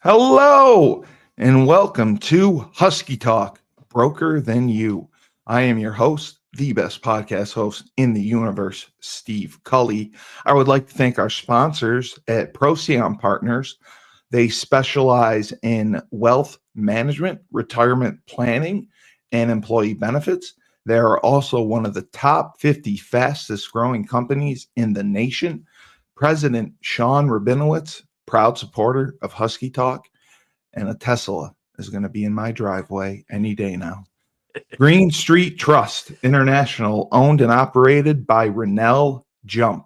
Hello and welcome to Husky Talk, Broker Than You. I am your host, the best podcast host in the universe, Steve Cully. I would like to thank our sponsors at Procyon Partners. They specialize in wealth management, retirement planning, and employee benefits. They are also one of the top 50 fastest growing companies in the nation. President Sean Rabinowitz, proud supporter of Husky Talk, and a Tesla is going to be in my driveway any day now. Green Street Trust International, owned and operated by Rennell Jump.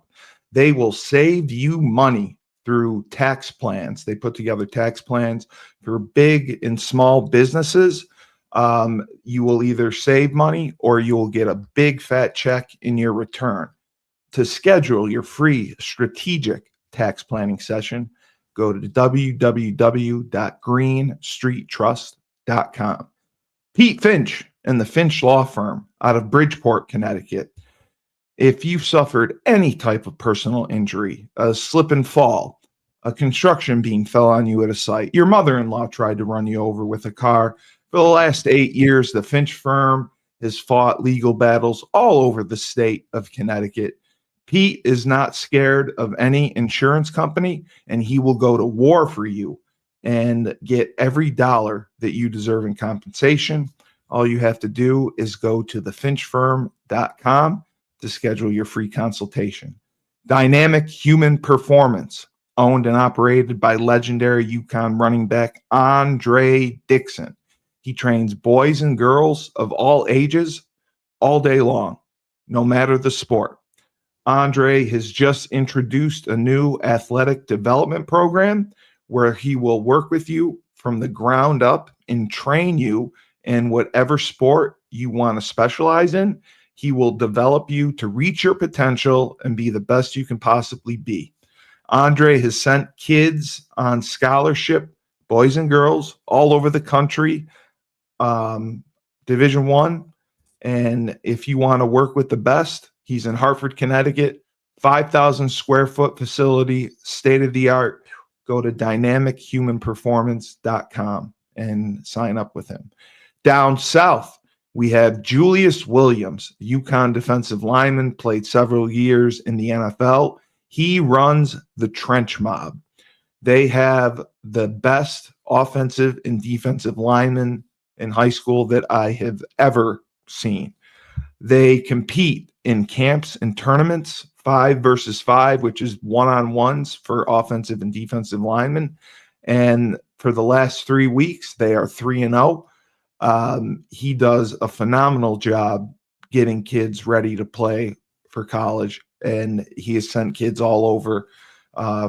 They will save you money through tax plans. They put together tax plans for big and small businesses. You will either save money or you will get a big fat check in your return. To schedule your free strategic tax planning session, go to www.greenstreettrust.com. Pete Finch and the Finch Law Firm out of Bridgeport, Connecticut. If you've suffered any type of personal injury, a slip and fall, a construction beam fell on you at a site, your mother-in-law tried to run you over with a car, for the last 8 years, the Finch firm has fought legal battles all over the state of Connecticut. Pete is not scared of any insurance company, and he will go to war for you and get every dollar that you deserve in compensation. All you have to do is go to thefinchfirm.com to schedule your free consultation. Dynamic Human Performance, owned and operated by legendary UConn running back Andre Dixon. He trains boys and girls of all ages all day long, no matter the sport. Andre has just introduced a new athletic development program where he will work with you from the ground up and train you in whatever sport you want to specialize in. He will develop you to reach your potential and be the best you can possibly be. Andre has sent kids on scholarship, boys and girls, all over the country, Division I. And if you want to work with the best, he's in Hartford, Connecticut, 5,000 square foot facility, state of the art. Go to dynamichumanperformance.com and sign up with him. Down south, we have Julius Williams, UConn defensive lineman, played several years in the NFL. He runs the Trench Mob. They have the best offensive and defensive linemen in high school that I have ever seen. They compete in camps and tournaments, 5 versus 5, which is one-on-ones for offensive and defensive linemen. And for the last 3 weeks, they are 3-0. He does a phenomenal job getting kids ready to play for college, and he has sent kids all over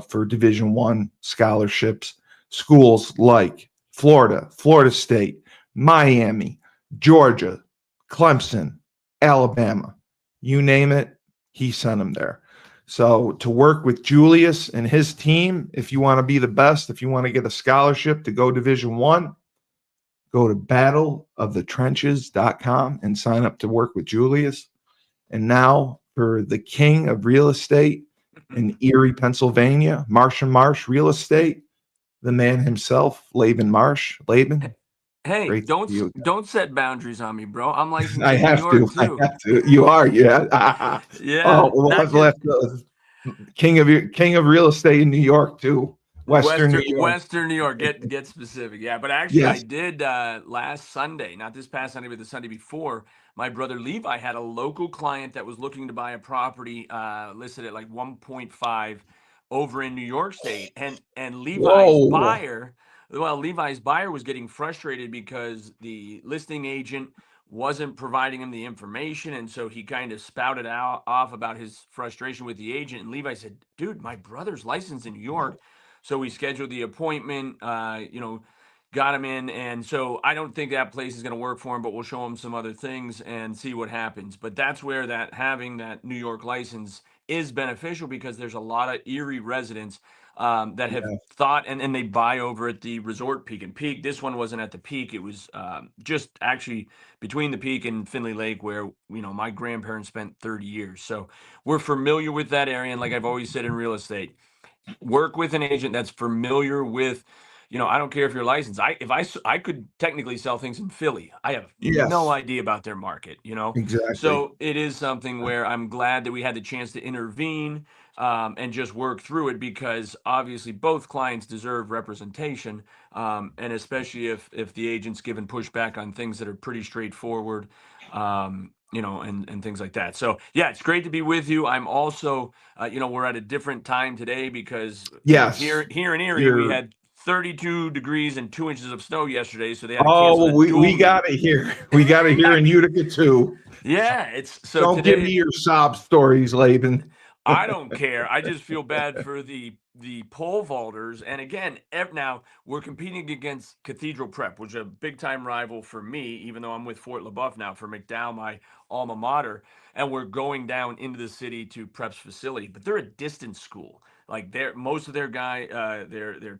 for Division I scholarships. Schools like Florida, Florida State, Miami, Georgia, Clemson, Alabama, you name it, he sent them there. So to work with Julius and his team, if you want to be the best, if you want to get a scholarship to go Division I, go to battleofthetrenches.com and sign up to work with Julius. And now for the king of real estate in Erie, Pennsylvania, Marsh & Marsh Real Estate, the man himself, Laban Marsh. Laban, Hey, great to see you. don't set boundaries on me, bro. I'm licensed I in New have York to. I too. have to. You are. Yeah. Yeah, Oh, well, not I've just left king of real estate in New York too. Western New York. Western New York. Get specific. Yeah, but actually, I Yes. did last Sunday, not this past Sunday, but the Sunday before. My brother Levi had a local client that was looking to buy a property listed at like 1.5 over in New York State, and Whoa. Levi's buyer was getting frustrated because the listing agent wasn't providing him the information, and so he kind of spouted off about his frustration with the agent. And Levi said, "Dude, my brother's licensed in New York." So we scheduled the appointment, got him in. And so I don't think that place is going to work for him, but we'll show him some other things and see what happens. But that's where having that New York license is beneficial, because there's a lot of Erie residents that have Yeah. thought, and they buy over at the resort Peak and Peak. This one wasn't at the Peak. It was just actually between the Peak and Finley Lake, where, my grandparents spent 30 years. So we're familiar with that area. And like I've always said in real estate, work with an agent that's familiar with I don't care if you're licensed. I could technically sell things in Philly. I have no Yes, idea about their market. exactly. So it is something where I'm glad that we had the chance to intervene and just work through it, because obviously both clients deserve representation, and especially if the agent's given pushback on things that are pretty straightforward, and things like that. So yeah, it's great to be with you. I'm also, we're at a different time today because Yes, here in Erie we you're. had 32 degrees and 2 inches of snow yesterday, so they had to Oh, cancel well, the we dual got meet. it here. We got it here I in mean, Utica too. yeah, it's so Don't give me today. your sob stories, Laban. I don't care. I just feel bad for the pole vaulters. And again, now we're competing against Cathedral Prep, which is a big time rival for me, even though I'm with Fort LaBeouf now for McDowell, my alma mater. And we're going down into the city to Prep's facility, but they're a distance school. Like most of their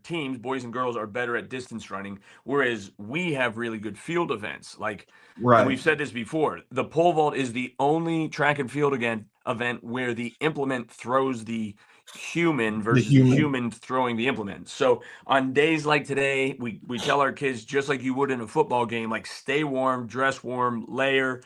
teams, boys and girls, are better at distance running, whereas we have really good field events. And Right. we've said this before, the pole vault is the only track and field event where the implement throws the human The versus the human. human throwing the implement. So on days like today, we tell our kids, just like you would in a football game, like stay warm, dress warm, layer.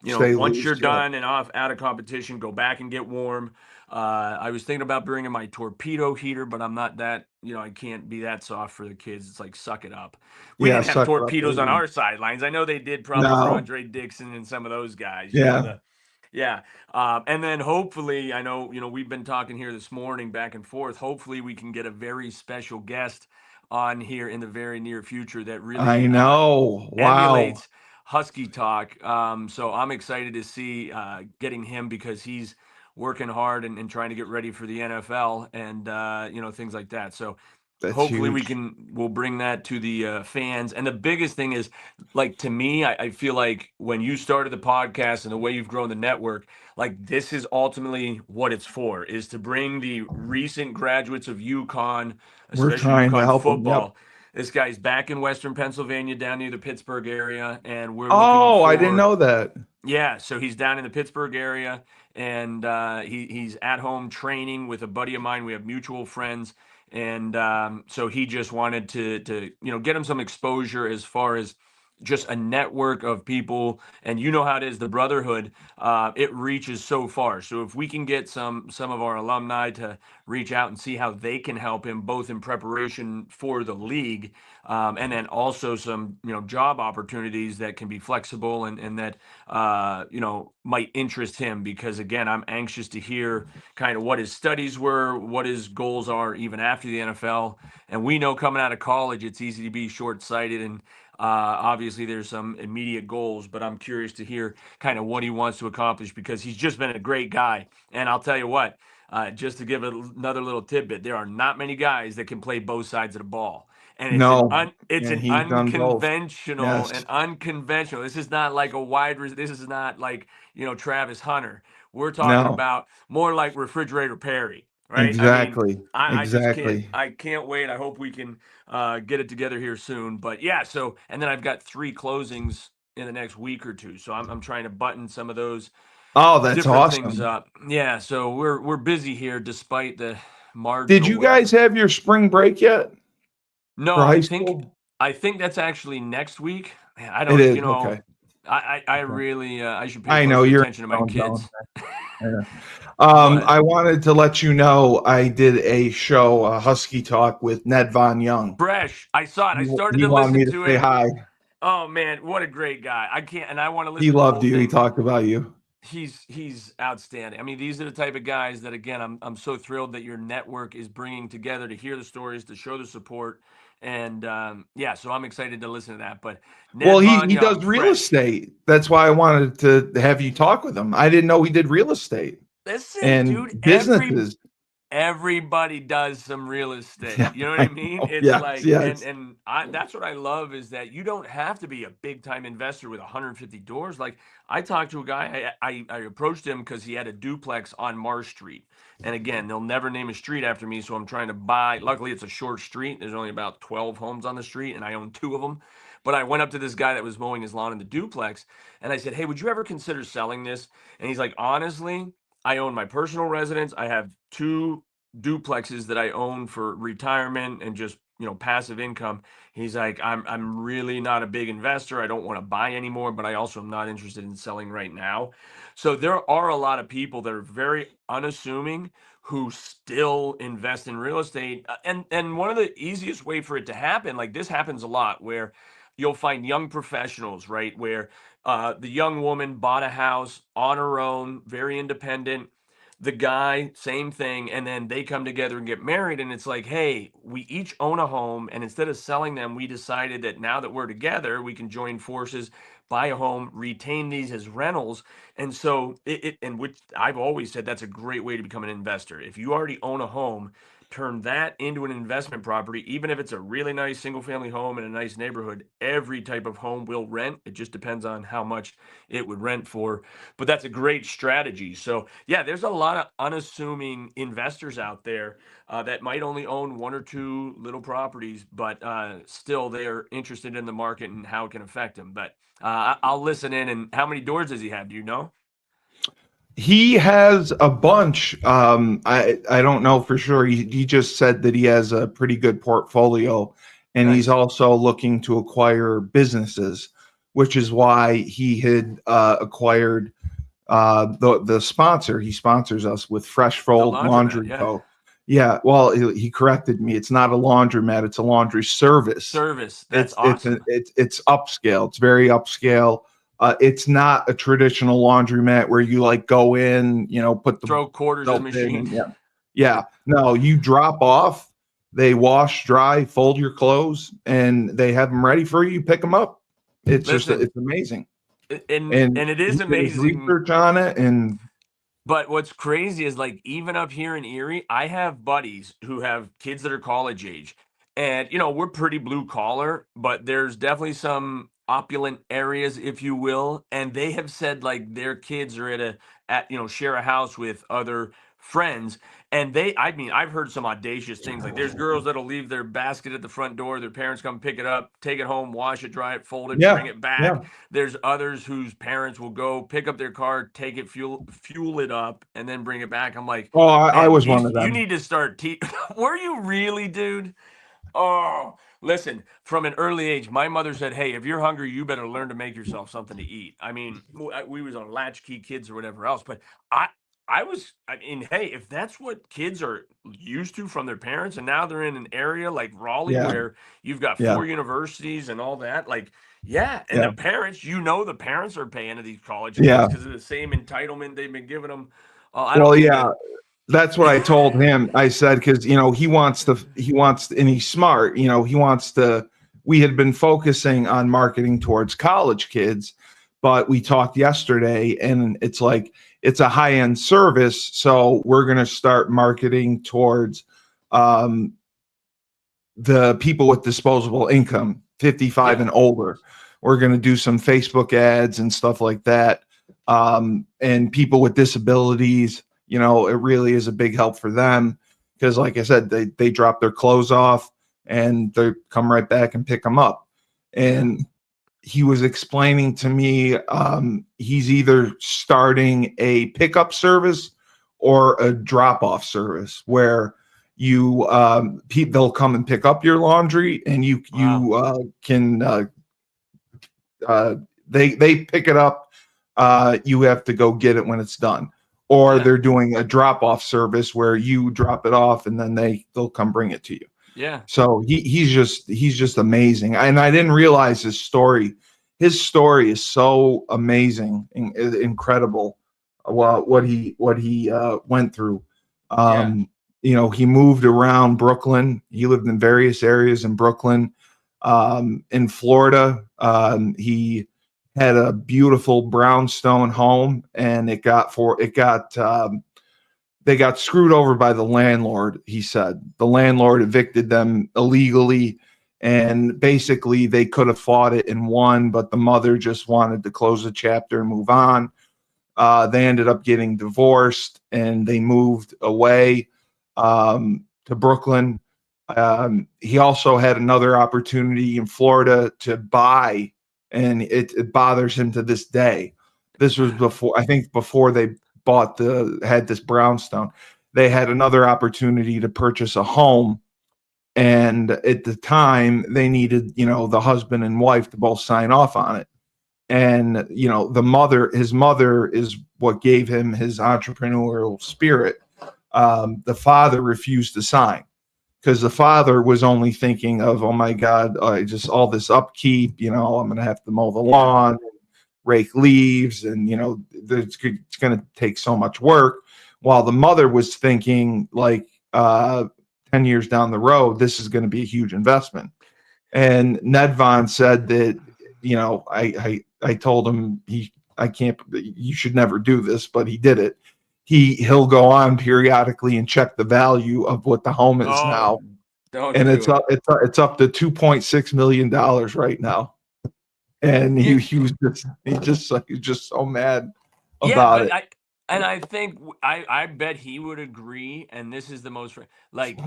Stay Once you're loose. Yep. done and out of competition, go back and get warm. I was thinking about bringing my torpedo heater, but I'm not that, I can't be that soft for the kids. It's like, suck it up. We Yeah, didn't have suck it up, torpedoes on Laban. our sidelines. I know they did probably for No. Andre Dixon and some of those guys, Yeah. yeah. And then hopefully, I know, we've been talking here this morning back and forth. Hopefully we can get a very special guest on here in the very near future that I really know. Wow. emulates Husky talk. So I'm excited to see getting him, because he's working hard and trying to get ready for the NFL and things like that. So That's hopefully huge. we'll bring that to the fans. And the biggest thing is, like, to me, I feel like when you started the podcast and the way you've grown the network, like, this is ultimately what it's for, is to bring the recent graduates of UConn, We're especially trying to UConn help them. Yep. football. This guy's back in Western Pennsylvania, down near the Pittsburgh area, and we're looking Oh, I didn't for, know that. yeah, so he's down in the Pittsburgh area, and he's at home training with a buddy of mine. We have mutual friends, and so he just wanted to get him some exposure as far as just a network of people. And you know how it is, the brotherhood, it reaches so far. So if we can get some of our alumni to reach out and see how they can help him, both in preparation for the league, and then also some job opportunities that can be flexible and that might interest him, because again, I'm anxious to hear kind of what his studies were, what his goals are even after the NFL. And we know coming out of college, it's easy to be short-sighted, and obviously there's some immediate goals, but I'm curious to hear kind of what he wants to accomplish, because he's just been a great guy. And I'll tell you what, just to give another little tidbit, there are not many guys that can play both sides of the ball. And No. it's And an he's done both. unconventional Yes. This is not like this is not like, Travis Hunter. We're talking No. about more like Refrigerator Perry, right? I mean, Exactly. I just can't, Exactly. I can't wait. I hope we can get it together here soon. But yeah, so, and then I've got 3 closings in the next week or two. So I'm trying to button some of those Oh, that's different things awesome. up. Yeah, so we're busy here despite the Did marginal you weather. guys have your spring break yet No, for high school? I think that's actually next week. Man, I It don't, is. Okay. I Okay. really I should pay I know closer you're attention to my downtown. kids. Yeah. But I wanted to let you know I did a show, Husky Talk with Ned Von Young. Fresh, I saw it. I started He to wanted listen me to to say it. hi. Oh man, what a great guy. I can't, and I want to He listen to the loved whole you. He thing. talked about you. He's outstanding. I mean, these are the type of guys that, again, I'm so thrilled that your network is bringing together to hear the stories, to show the support, and yeah, so I'm excited to listen to that. But Well, Ned he Von he Young, does real fresh. estate. That's why I wanted to have you talk with him. I didn't know he did real estate Listen, and dude, businesses. everybody does some real estate. Yeah, You know what I I mean? know. It's Yes, like, and yes. and I that's what I love, is that you don't have to be a big time investor with 150 doors. Like, I talked to a guy, I approached him because he had a duplex on Marsh Street. And again, they'll never name a street after me, so I'm trying to buy. Luckily, it's a short street. There's only about 12 homes on the street, and I own 2 of them. But I went up to this guy that was mowing his lawn in the duplex, and I said, "Hey, would you ever consider selling this?" And he's like, "Honestly, I own my personal residence. I have 2 duplexes that I own for retirement and just passive income. He's like, I'm really not a big investor. I don't want to buy anymore, but I also am not interested in selling right now. So there are a lot of people that are very unassuming who still invest in real estate. And one of the easiest way for it to happen, like this happens a lot, where you'll find young professionals, right, where the young woman bought a house on her own, very independent. The guy, same thing, and then they come together and get married, and it's like, hey, we each own a home, and instead of selling them, we decided that now that we're together, we can join forces, buy a home, retain these as rentals. And so and which I've always said that's a great way to become an investor. If you already own a home, turn that into an investment property. Even if it's a really nice single family home in a nice neighborhood, every type of home will rent. It just depends on how much it would rent for, but that's a great strategy. So yeah, there's a lot of unassuming investors out there that might only own one or two little properties, but still they are interested in the market and how it can affect them. But I'll listen in. And how many doors does he have? Do you know? He has a bunch. I don't know for sure. He just said that he has a pretty good portfolio, and he's Nice. also looking to acquire businesses, which is why he had acquired the sponsor. He sponsors us with Fresh The Fold laundromat. Laundry Yeah. Co. Yeah, well, he corrected me. It's not a laundromat; it's a laundry service. Service. That's It's awesome. it's upscale. It's very upscale. It's not a traditional laundromat where you like go in, put the Throw quarters in the soap in, machine. and yeah. No, you drop off. They wash, dry, fold your clothes, and they have them ready for you. Pick them up. Listen, It's amazing. and And it he is did his amazing. research on it, and But what's crazy is, like, even up here in Erie, I have buddies who have kids that are college age. And, we're pretty blue collar, but there's definitely some opulent areas, if you will. And they have said like their kids are share a house with other friends. And I mean, I've heard some audacious things. Like there's girls that'll leave their basket at the front door, their parents come pick it up, take it home, wash it, dry it, fold it, bring yeah, it back. yeah. There's others whose parents will go pick up their car, take it, fuel it up, and then bring it back. I'm like, Oh, I man, was one of you them. need to start. Were you really, dude? Oh, listen, from an early age, my mother said, "Hey, if you're hungry, you better learn to make yourself something to eat." I mean, we was on latchkey kids or whatever else, but I, I mean, hey, if that's what kids are used to from their parents, and now they're in an area like Raleigh Yeah, where you've got yeah, 4 universities and all that, like, yeah, and yeah, the parents, the parents are paying to these college kids yeah. because of the same entitlement they've been giving them. I don't Well, mean yeah. to. That's what I told him. I said, because and he's smart. We had been focusing on marketing towards college kids, but we talked yesterday, and it's like it's a high end service, so we're going to start marketing towards um, the people with disposable income, 55 Yeah, and older. We're going to do some Facebook ads and stuff like that, and people with disabilities. It really is a big help for them because, like I said, they drop their clothes off and they come right back and pick them up. yeah. And he was explaining to me he's either starting a pickup service or a drop off service where they'll come and pick up your laundry, and Wow. you can uh, they pick it up. You have to go get it when it's done, or Yeah, they're doing a drop off service where you drop it off and then they'll come bring it to you. yeah. So he's just amazing, and I didn't realize his story. His story is so amazing and incredible. What he went through. Yeah. He moved around Brooklyn. He lived in various areas in Brooklyn. In Florida, he had a beautiful brownstone home, and they got screwed over by the landlord. He said the landlord evicted them illegally, and basically they could have fought it and won, but the mother just wanted to close the chapter and move on. They ended up getting divorced, and they moved away to Brooklyn. He also had another opportunity in Florida to buy, and it bothers him to this day. This was before, I think, before they had this brownstone. They had another opportunity to purchase a home, And at the time, they needed, the husband and wife to both sign off on it. And, his mother is what gave him his entrepreneurial spirit. The father refused to sign because the father was only thinking of, oh my God, just all this upkeep, I'm going to have to mow the lawn, rake leaves, and, it's going to take so much work. While the mother was thinking like 10 years down the road, this is going to be a huge investment. And Ned Vaughn said that, I told him you should never do this, but he did it. He'll go on periodically and check the value of what the home is now. Don't And do it's up to $2.6 million right now. And he was just so mad about it. I think I bet he would agree. And this is the most like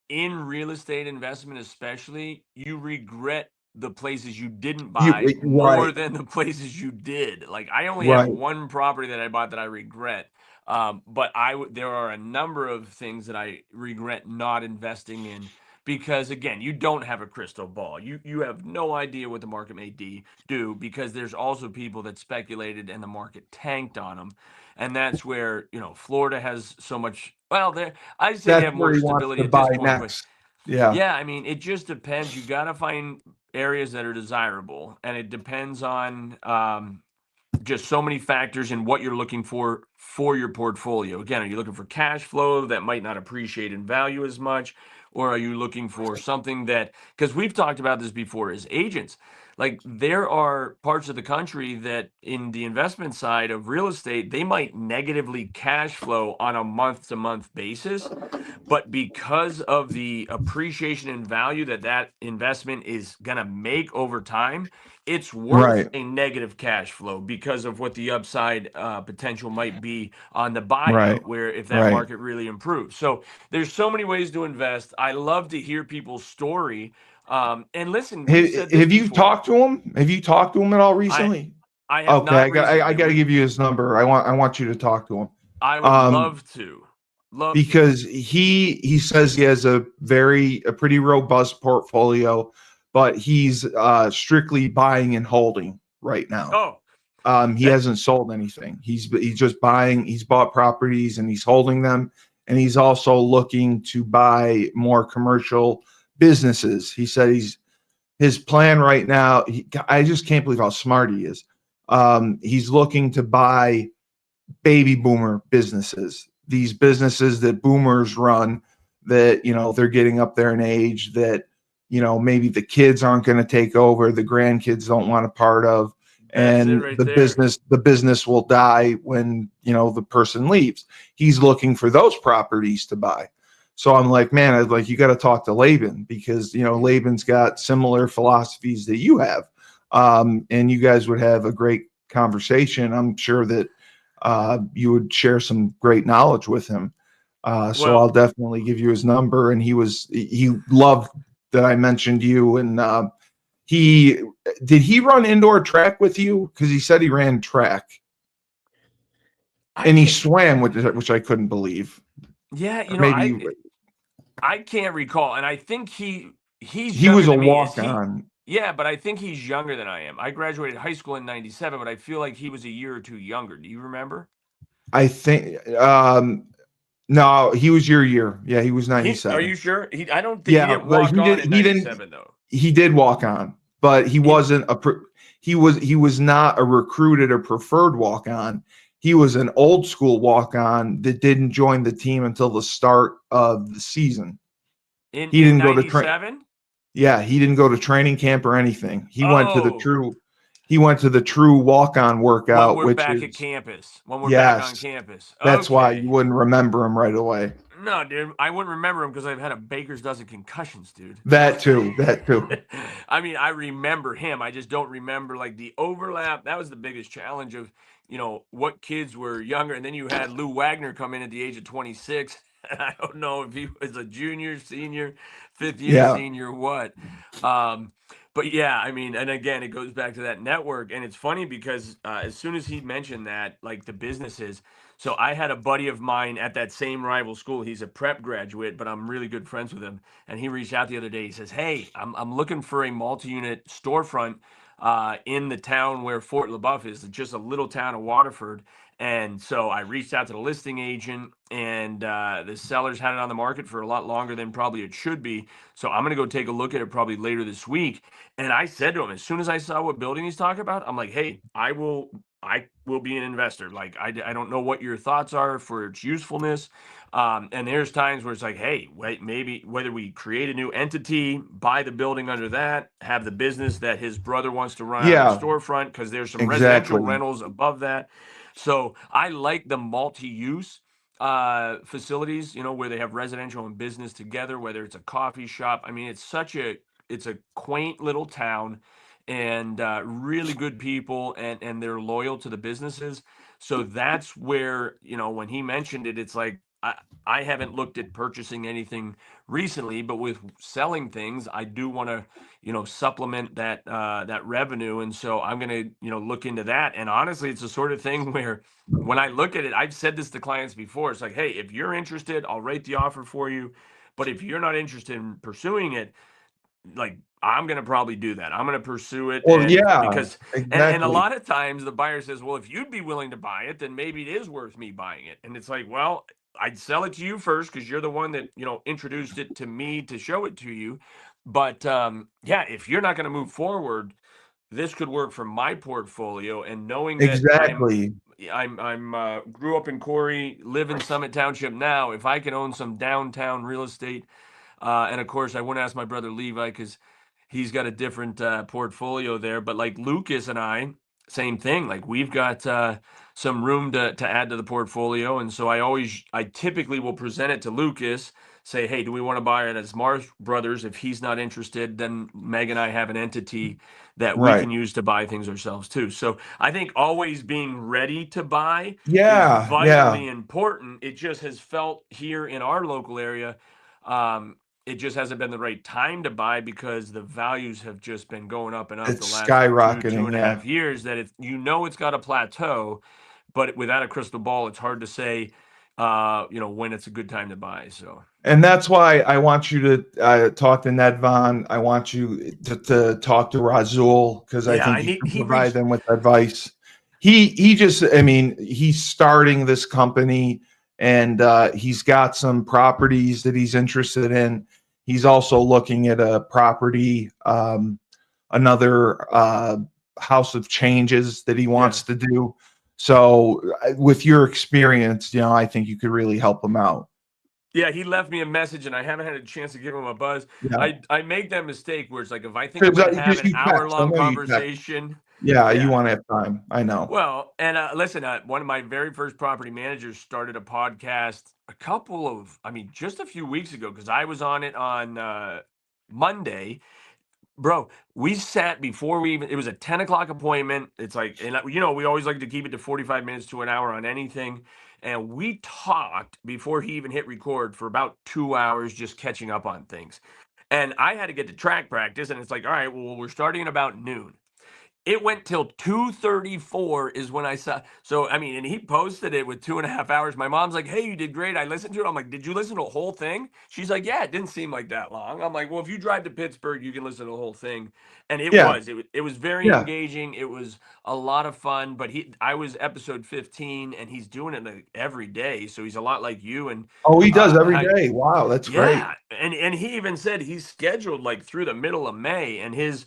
in real estate investment, especially, you regret the places you didn't buy more than the places you did. Like I only have one property that I bought that I regret. But there are a number of things that I regret not investing in because again, you don't have a crystal ball. You have no idea what the market may do because there's also people that speculated and the market tanked on them. And that's where, Florida has so much, well, I'd say they have more stability at this point, but yeah, I mean, it just depends. You got to find areas that are desirable, and it depends on just so many factors in what you're looking for your portfolio. Again, are you looking for cash flow that might not appreciate in value as much, or are you looking for something that, because we've talked about this before as agents, like there are parts of the country that in the investment side of real estate, they might negatively cash flow on a month-to-month basis, but because of the appreciation in value that investment is going to make over time, it's worth a negative cash flow because of what the upside potential might be on the buyout, where if that market really improves. So there's so many ways to invest. I love to hear people's story. And listen, have you talked to him? Have you talked to him at all recently? I have not. I got to give you his number. I want you to talk to him. I would love to. Because he says he has a pretty robust portfolio, but he's strictly buying and holding right now. He hasn't sold anything. He's just buying. He's bought properties and he's holding them, and he's also looking to buy more commercial businesses. He said his plan right now. I just can't believe how smart he is. He's looking to buy baby boomer businesses. These businesses that boomers run that, they're getting up there in age that, maybe the kids aren't going to take over, the grandkids don't want a part of, and the business will die when, the person leaves. He's looking for those properties to buy. So I'm like, man, you got to talk to Laban because, Laban's got similar philosophies that you have. And you guys would have a great conversation. I'm sure that you would share some great knowledge with him. So I'll definitely give you his number. And he loved that I mentioned you. And did he run indoor track with you? Because he said he ran track. And he swam, which I couldn't believe. Yeah, I can't recall. And I think he was a walk-on. Yeah, but I think he's younger than I am. I graduated high school in 97, but I feel like he was a year or two younger. Do you remember? I think no, he was your year. Yeah, he was 97. Are you sure? I don't think he didn't walk on in 97 though. He did walk on, but he wasn't he was not a recruited or preferred walk on. He was an old school walk on that didn't join the team until the start of the season. He didn't go to 97? Yeah, he didn't go to training camp or anything. He went to the true walk-on workout, when we're back at campus. When we're back on campus. That's why you wouldn't remember him right away. No, dude, I wouldn't remember him because I've had a baker's dozen concussions, dude. That too. I mean, I remember him. I just don't remember like the overlap. That was the biggest challenge of, what kids were younger. And then you had Lou Wagner come in at the age of 26. I don't know if he was a junior, senior, fifth year senior, what. But yeah, I mean, and again, it goes back to that network. And it's funny because as soon as he mentioned that, like the businesses, So I had a buddy of mine at that same rival school. He's a prep graduate, but I'm really good friends with him. And he reached out the other day. He says, "Hey, I'm looking for a multi-unit storefront in the town where Fort LaBeouf is, just a little town of Waterford." And so I reached out to the listing agent, and the sellers had it on the market for a lot longer than probably it should be. So I'm going to go take a look at it probably later this week. And I said to him, as soon as I saw what building he's talking about, I'm like, "Hey, I will be an investor. Like, I don't know what your thoughts are for its usefulness." And there's times where it's like, hey, wait, maybe whether we create a new entity, buy the building under that, have the business that his brother wants to run out of the Yeah, storefront, because there's some residential exactly. rentals above that. So I like the multi-use facilities, where they have residential and business together, whether it's a coffee shop. I mean, it's a quaint little town, and really good people, and they're loyal to the businesses. So that's where, when he mentioned it, it's like, I haven't looked at purchasing anything recently, but with selling things, I do want to, supplement that revenue. And so I'm going to, look into that. And honestly, it's the sort of thing where when I look at it, I've said this to clients before. It's like, hey, if you're interested, I'll write the offer for you. But if you're not interested in pursuing it, like, I'm gonna probably do that. I'm gonna pursue it, Well, and yeah, because and a exactly. lot of times the buyer says, "Well, if you'd be willing to buy it, then maybe it is worth me buying it." And it's like, well, I'd sell it to you first because you're the one that introduced it to me to show it to you. But yeah, if you're not gonna move forward, this could work for my portfolio. And knowing that Exactly. I'm grew up in Corey, live in Summit Township now. If I can own some downtown real estate, and of course, I wouldn't ask my brother Levi because he's got a different portfolio there. But like Lucas and I, same thing. Like, we've got some room to add to the portfolio, and so I typically will present it to Lucas. Say, hey, do we want to buy it as Marsh Brothers? If he's not interested, then Meg and I have an entity that we Right. can use to buy things ourselves too. So I think always being ready to buy is Yeah, yeah. vitally important. It just has felt here in our local area. Um, it just hasn't been the right time to buy because the values have just been going up and up the It's last two skyrocketing. and a Yeah. half years, that it's got a plateau, but without a crystal ball, it's hard to say, when it's a good time to buy. So And that's why I want you to talk to Ned Vaughn. I want you to talk to Razul because I yeah, think you can he provide reached. them with advice. He just, I mean, he's starting this company, and he's got some properties that he's interested in. He's also looking at a property, another house of changes that he wants Yes. to do. So, with your experience, I think you could really help him out. Yeah, he left me a message, and I haven't had a chance to give him a buzz. Yeah. I make that mistake where it's like, if I think I'm going to have Because an you hour text. I long know you text. conversation, Yeah, you yeah. want to have time. I know. Well, and listen, one of my very first property managers started a podcast just a few weeks ago, because I was on it on Monday. Bro, we sat before it was a 10 o'clock appointment. It's like, and we always like to keep it to 45 minutes to an hour on anything. And we talked before he even hit record for about 2 hours, just catching up on things. And I had to get to track practice, and it's like, all right, well, we're starting at about noon. It went till 2:34 is when I saw. So I mean, and he posted it with 2.5 hours. My mom's like, "Hey, you did great. I listened to it." I'm like, "Did you listen to the whole thing?" She's like, "Yeah, it didn't seem like that long." I'm like, "Well, if you drive to Pittsburgh, you can listen to the whole thing." And Yeah, it was very yeah. engaging. It was a lot of fun. But I was episode 15, and he's doing it like every day. So he's a lot like you. And Oh, he does every how day. Wow, that's great. yeah, and he even said he's scheduled like through the middle of May, and his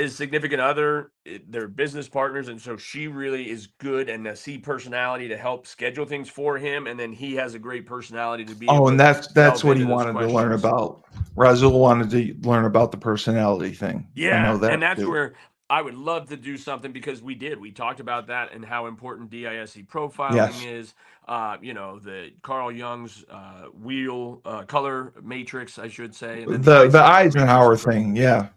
significant other, they're business partners, and so she really is good and a C personality to help schedule things for him, and then he has a great personality to be Oh, able and to that's delve what he into those wanted to learn questions. about. Razul wanted to learn about the personality thing. I know Yeah, that and that's too. where I would love to do something, because we talked about that and how important DISC profiling Yes. is. The Carl Jung's wheel color matrix, I should say, and then the The Eisenhower matrix Eisenhower of thing. Yeah.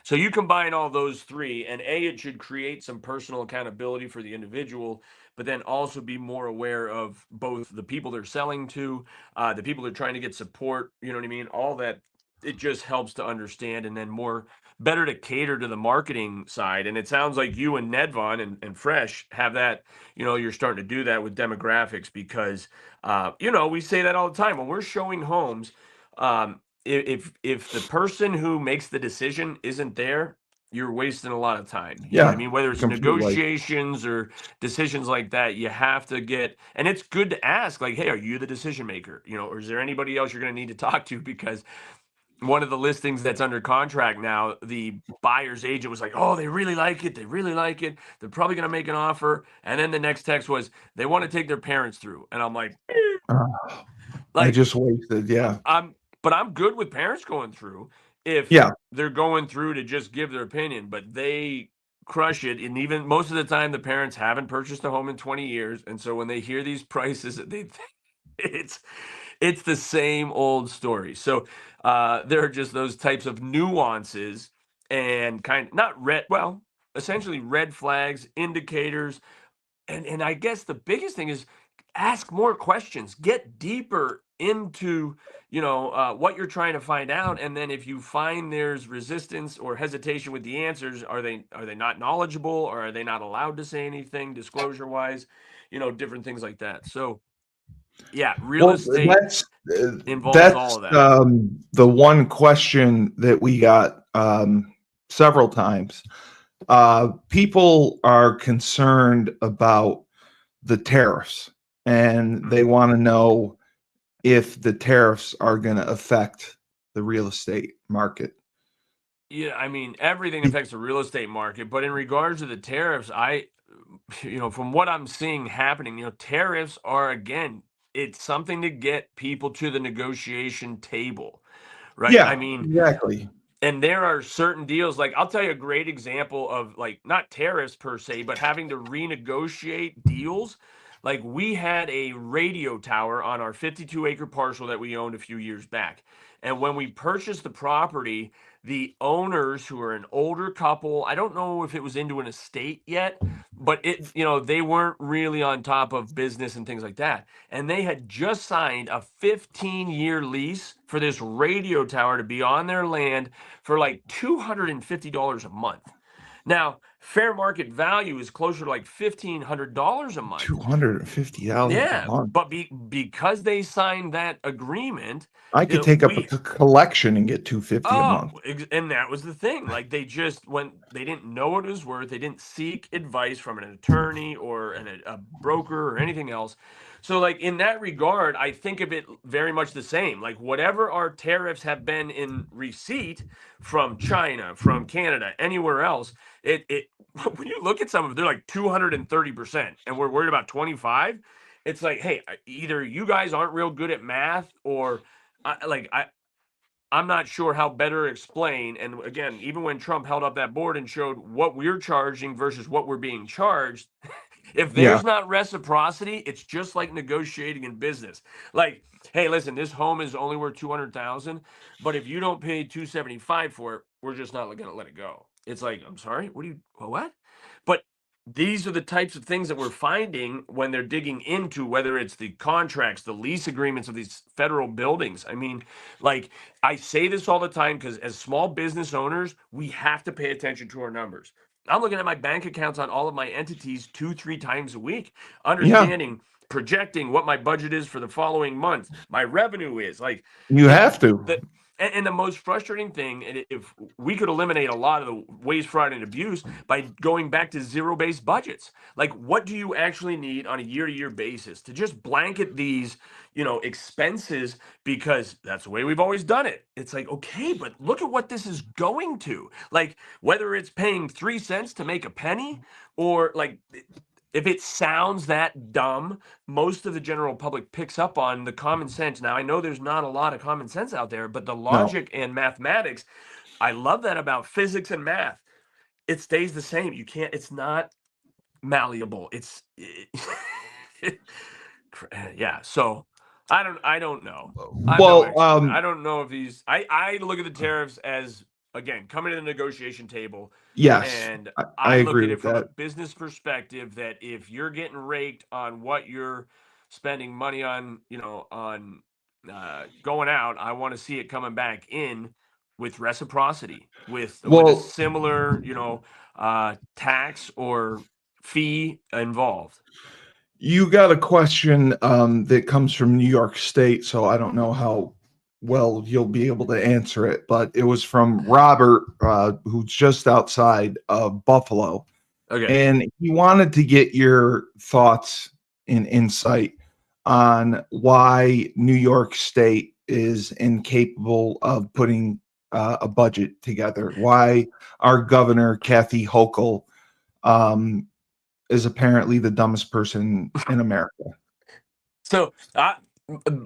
So you combine all those three, and it should create some personal accountability for the individual, but then also be more aware of both the people they're selling to, the people they're trying to get support. You know what I mean? All that. It just helps to understand, and then more better to cater to the marketing side. And it sounds like you and Nedvon and Fresh have that, you're starting to do that with demographics because, we say that all the time when we're showing homes. If the person who makes the decision isn't there, you're wasting a lot of time. You know what I Yeah, mean? Whether it's completely. negotiations or decisions like that, you have to get, and it's good to ask, like, hey, are you the decision maker? Or is there anybody else you're going to need to talk to? Because one of the listings that's under contract now, the buyer's agent was like, oh, they really like it. They really like it. They're probably going to make an offer. And then the next text was, they want to take their parents through. And I'm Uh, I like, just wasted. Yeah. but I'm good with parents going through if Yeah. they're going through to just give their opinion, but they crush it. And even most of the time, the parents haven't purchased a home in 20 years. And so when they hear these prices, they think it's the same old story. So there are just those types of nuances and not essentially red flags, indicators. And I guess the biggest thing is ask more questions, get deeper into what you're trying to find out, and then if you find there's resistance or hesitation with the answers, are they not knowledgeable, or are they not allowed to say anything disclosure wise, different things like that. So yeah, real Well, estate that's involves all of that. the one question that we got several times. People are concerned about the tariffs, and they want to know if the tariffs are going to affect the real estate market. Yeah, I mean, everything affects the real estate market, but in regards to the tariffs, from what I'm seeing happening, tariffs are, again, it's something to get people to the negotiation table, right? I Yeah, mean, exactly. and there are certain deals, like I'll tell you a great example of, like, not tariffs per se, but having to renegotiate deals. Like, we had a radio tower on our 52-acre parcel that we owned a few years back. And when we purchased the property, the owners, who are an older couple, I don't know if it was into an estate yet, but they weren't really on top of business and things like that. And they had just signed a 15-year lease for this radio tower to be on their land for like $250 a month. Now, fair market value is closer to like $1,500 a month. $250 a Yeah, month. but because they signed that agreement, I could take up a we collection and get 250 a Oh, month. and that was the thing. Like, when they didn't know what it was worth, they didn't seek advice from an attorney or a broker or anything else. So, like, in that regard, I think of it very much the same. Like, whatever our tariffs have been in receipt from China, from Canada, anywhere else, it when you look at some of it, they're like 230%, and we're worried about 25. It's like, hey, either you guys aren't real good at math, or I'm not sure how better explain. And again, even when Trump held up that board and showed what we're charging versus what we're being charged, if Yeah. there's not reciprocity, it's just like negotiating in business. Like, hey, listen, this home is only worth 200,000, but if you don't pay 275 for it, we're just not going to let it go. It's like, I'm sorry, what? But these are the types of things that we're finding when they're digging into, whether it's the contracts, the lease agreements of these federal buildings. I mean, like, I say this all the time because as small business owners, we have to pay attention to our numbers. I'm looking at my bank accounts on all of my entities 2-3 times a week, Yeah. understanding, projecting what my budget is for the following month, my revenue is like You it. have to. And the most frustrating thing, and if we could eliminate a lot of the waste, fraud, and abuse by going back to zero-based budgets, like, what do you actually need on a year-to-year basis to just blanket these, expenses, because that's the way we've always done it. It's like, okay, but look at what this is going to. Like, whether it's paying 3 cents to make a penny, or like, if it sounds that dumb, most of the general public picks up on the common sense. Now, I know there's not a lot of common sense out there, but the No. logic and mathematics, I love that about physics and math. It stays the same. It's not malleable. Yeah. So I don't know. I have no Well, expert. I don't know if I look at the tariffs as, again, coming to the negotiation table. yes, And I I look agree at it with from a that. business perspective, that if you're getting raked on what you're spending money on, on going out, I want to see it coming back in with reciprocity, with a Well, similar, tax or fee involved. you got a question that comes from New York State, so I don't know how well you'll be able to answer it, but it was from Robert, who's just outside of Buffalo, Okay. and he wanted to get your thoughts and insight on why New York State is incapable of putting a budget together. Why our governor, Kathy Hochul, um, is apparently the dumbest person in America. So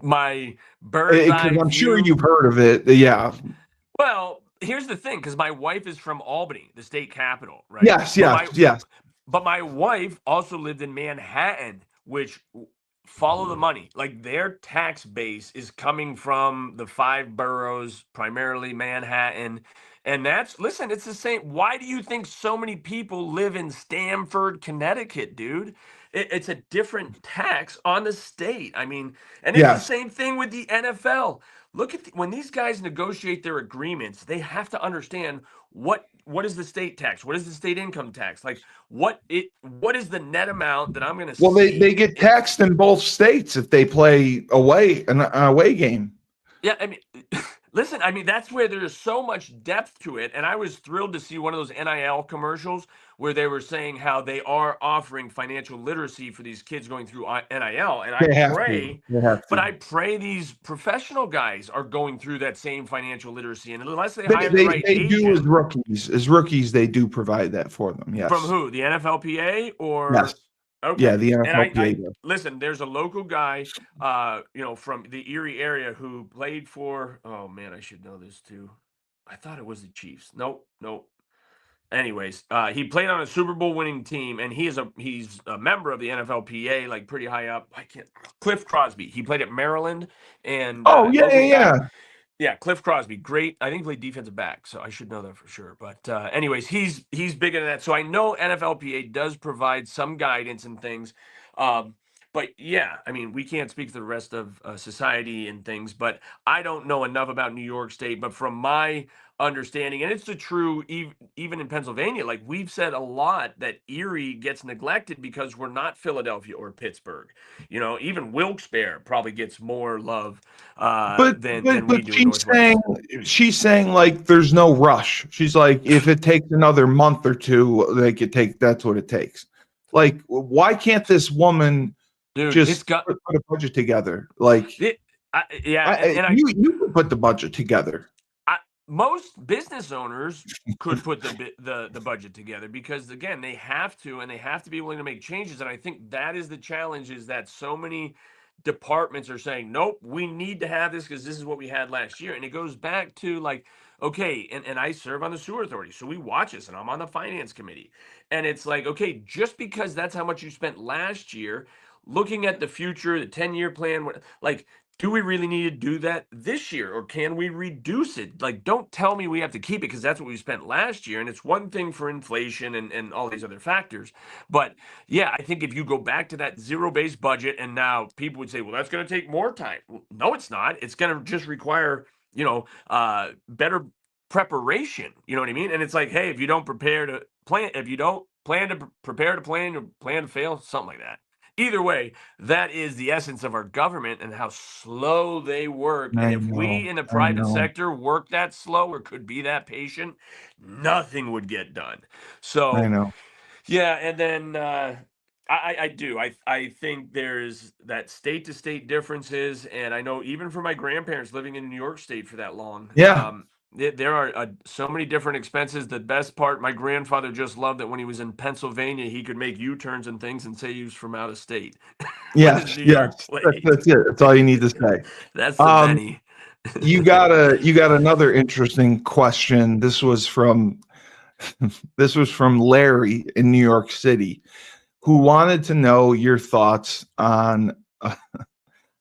my bird's eye Because I'm sure view. you've heard of it. Yeah. Well, here's the thing, because my wife is from Albany, the state capital, right? Yes, yes, yes. But my wife also lived in Manhattan, which follow the money. Like their tax base is coming from the five boroughs, primarily Manhattan. And listen, it's the same. Why do you think so many people live in Stamford, Connecticut, dude? It's a different tax on the state. I mean, and it's the Yes. same thing with the NFL. Look at when these guys negotiate their agreements, they have to understand what is the state tax? What is the state income tax? Like what is the net amount that I'm going to Well, they see get if taxed in both states if they play an away game. yeah, I mean, listen, I mean, that's where there's so much depth to it. And I was thrilled to see one of those NIL commercials where they were saying how they are offering financial literacy for these kids going through NIL. And They have to. They have to. I pray these professional guys are going through that same financial literacy. And unless they They, hire the they, right they do as agent rookies. As rookies, they do provide that for them. from Yes. who? The NFLPA Yes. or Yeah, okay. the And NFLPA I does. listen, there's a local guy, from the Erie area who played for, oh man, I should know this too. I thought it was the Chiefs. Nope, nope. Anyways, he played on a Super Bowl winning team, and he's a member of the NFLPA, like pretty high up. I can't. Cliff Crosby. He played at Maryland, and Oh, yeah, local yeah, guy. yeah. Yeah, Cliff Crosby, great. I think he played defensive back, so I should know that for sure. But anyways, he's big into that. So I know NFLPA does provide some guidance and things. Um, but yeah, I mean, we can't speak to the rest of society and things. But I don't know enough about New York State. But from my understanding, and it's the true even in Pennsylvania, like we've said a lot that Erie gets neglected because we're not Philadelphia or Pittsburgh. Even Wilkes-Barre probably gets more love But than we do in Northwest. she's saying like there's no rush. She's like if it takes another month or two, that's what it takes. Like why can't this woman Dude, it's just got put a budget together? Like it. Yeah, and you could put the budget together. I most business owners could put the budget together because again they have to and they have to be willing to make changes. And I think that is the challenge is that so many departments are saying nope, we need to have this because this is what we had last year. And it goes back to like okay, and I serve on the sewer authority, so we watch this and I'm on the finance committee. And it's like okay, just because that's how much you spent last year, looking at the future, the 10-year plan, like do we really need to do that this year or can we reduce it? Like, don't tell me we have to keep it because that's what we spent last year. And it's one thing for inflation and all these other factors. But yeah, I think if you go back to that zero-based budget and now people would say, well, that's going to take more time. Well, no, it's not. It's going to just require, better preparation. You know what I mean? And it's like, hey, if you don't prepare to plan, if you don't plan to prepare to plan, or plan to fail, something like that. Either way, that is the essence of our government and how slow they work. And I if we know. in the I private know. sector work that slow or could be that patient, nothing would get done. I So, know. yeah, and then I do. I think there's that state to state differences. And I know even for my grandparents living in New York State for that long, Yeah. there are so many different expenses. The best part, my grandfather just loved that when he was in Pennsylvania, he could make U-turns and things and say he was from out of state with his Yes. New Yes. York plate. That's it. That's all you need to say. That's the Um, penny. you got another interesting question. This was from Larry in New York City, who wanted to know your thoughts on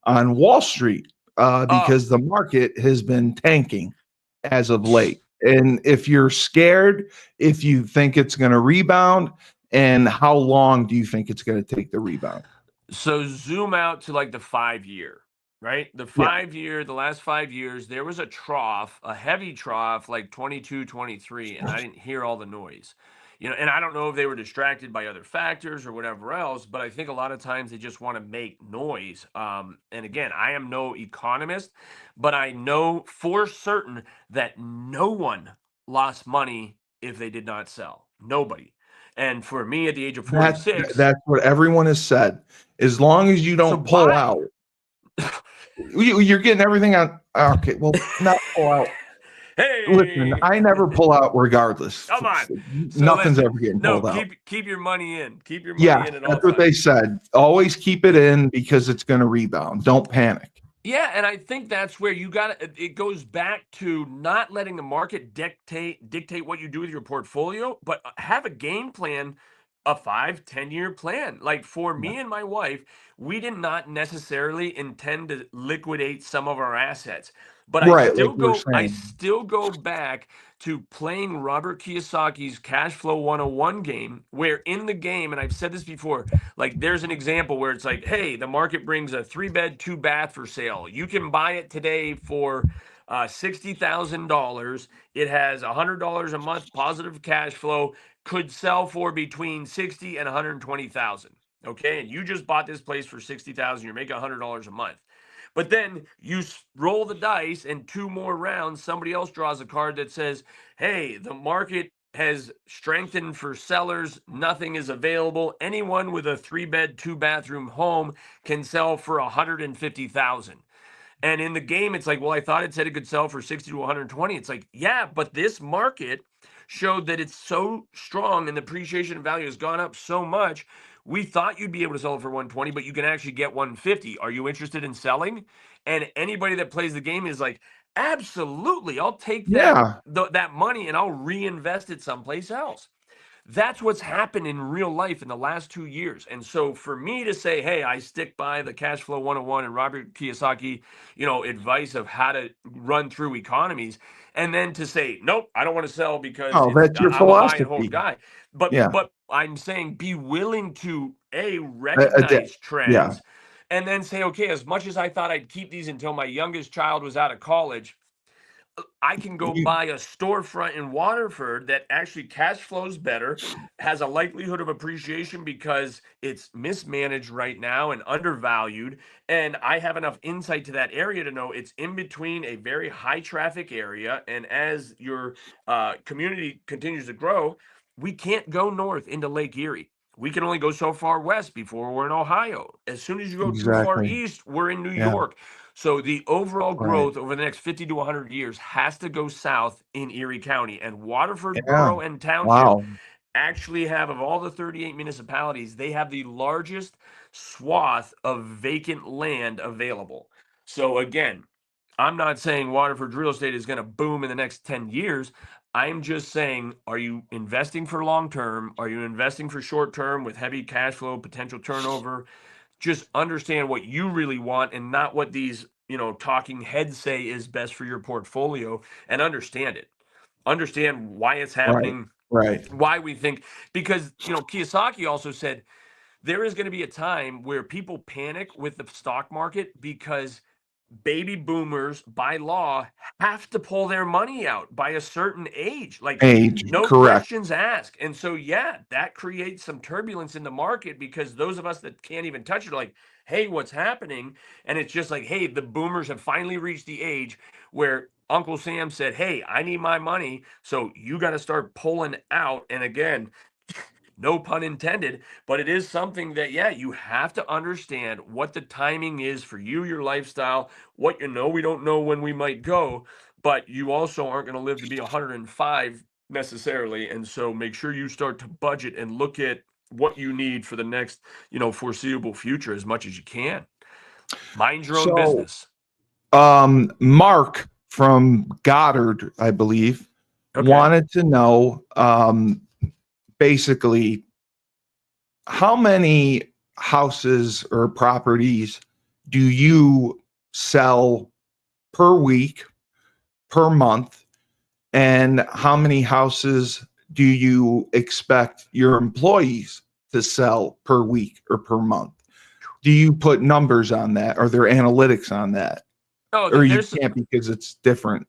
Wall Street Oh, because the market has been tanking as of late. And if you're scared, if you think it's going to rebound, and how long do you think it's going to take to rebound? so zoom out to like the 5 year. right? Yeah. The last 5 years, there was a trough, a heavy trough, like 22, 23, and I didn't hear all the noise. And I don't know if they were distracted by other factors or whatever else, but I think a lot of times they just want to make noise. And again, I am no economist, but I know for certain that no one lost money if they did not sell. Nobody. And for me at the age of That 46, that's what everyone has said. As long as you so don't pull buy. out, you're getting everything on. Okay, well, not pull out. Listen, Hey, I never pull out regardless. come on. So Nothing's listen, ever getting no, pulled out. keep your money in. Keep your money Yeah, in at all that's what they times. said. Always keep it in because it's going to rebound. Don't panic. Yeah, and I think that's where you got it goes back to not letting the market dictate what you do with your portfolio, but have a game plan, a 5, 10 year plan. Like for Yeah. me and my wife, we did not necessarily intend to liquidate some of our assets. But Right, like you were I saying. still go back to playing Robert Kiyosaki's Cash Flow 101 game, where in the game, and I've said this before, like there's an example where it's like, hey, the market brings a 3-bed, 2-bath for sale. You can buy it today for $60,000. It has $100 a month positive cash flow. Could sell for between 60 and 120,000. Okay, and you just bought this place for 60,000. You're making $100 a month. But then you roll the dice, and 2 more rounds, somebody else draws a card that says, hey, the market has strengthened for sellers. Nothing is available. Anyone with a 3-bed, 2-bathroom home can sell for 150,000. And in the game, it's like, well, I thought it said it could sell for 60 to 120. It's like, yeah, but this market showed that it's so strong and the appreciation value has gone up so much. We thought you'd be able to sell it for 120, but you can actually get 150. Are you interested in selling? And anybody that plays the game is like, absolutely, I'll take Yeah. that money and I'll reinvest it someplace else. That's what's happened in real life in the last 2 years. And so for me to say, hey, I stick by the Cash Flow 101 and Robert Kiyosaki, advice of how to run through economies, and then to say, nope, I don't want to sell because Oh, that's your I'm a buy and hold philosophy. guy. But Yeah. but I'm saying be willing to Adapt. recognize Yeah. trends and then say, okay, as much as I thought I'd keep these until my youngest child was out of college, I can go You, buy a storefront in Waterford that actually cash flows better, has a likelihood of appreciation because it's mismanaged right now and undervalued. And I have enough insight to that area to know it's in between a very high traffic area. And as your community continues to grow, we can't go north into Lake Erie. We can only go so far west before we're in Ohio. As soon as you go too far exactly. east, we're in New Yeah. York. So the overall Right. growth over the next 50 to 100 years has to go south in Erie County. And Waterford Yeah. Borough and Township Wow. actually have, of all the 38 municipalities, they have the largest swath of vacant land available. So again, I'm not saying Waterford's real estate is going to boom in the next 10 years. I'm just saying, are you investing for long term? Are you investing for short term with heavy cash flow, potential turnover? Just understand what you really want and not what these talking heads say is best for your portfolio, and understand it, understand why it's Right. happening, Right. why we think, because Kiyosaki also said there is going to be a time where people panic with the stock market because baby boomers by law have to pull their money out by a certain age, like Age. no Correct. questions asked. And so yeah, that creates some turbulence in the market because those of us that can't even touch it are like, hey, what's happening? And it's just like, hey, the boomers have finally reached the age where Uncle Sam said, hey, I need my money, so you got to start pulling out. And again, no pun intended, but it is something that, yeah, you have to understand what the timing is for you, your lifestyle, what we don't know when we might go, but you also aren't going to live to be 105 necessarily. And so make sure you start to budget and look at what you need for the next, foreseeable future as much as you can. Mind your own So, business. Mark from Goddard, I believe, Okay. wanted to know basically how many houses or properties do you sell per week, per month, and how many houses do you expect your employees to sell per week or per month? do you put numbers on that? Are there analytics on that? Oh, Or you there's can't because it's different?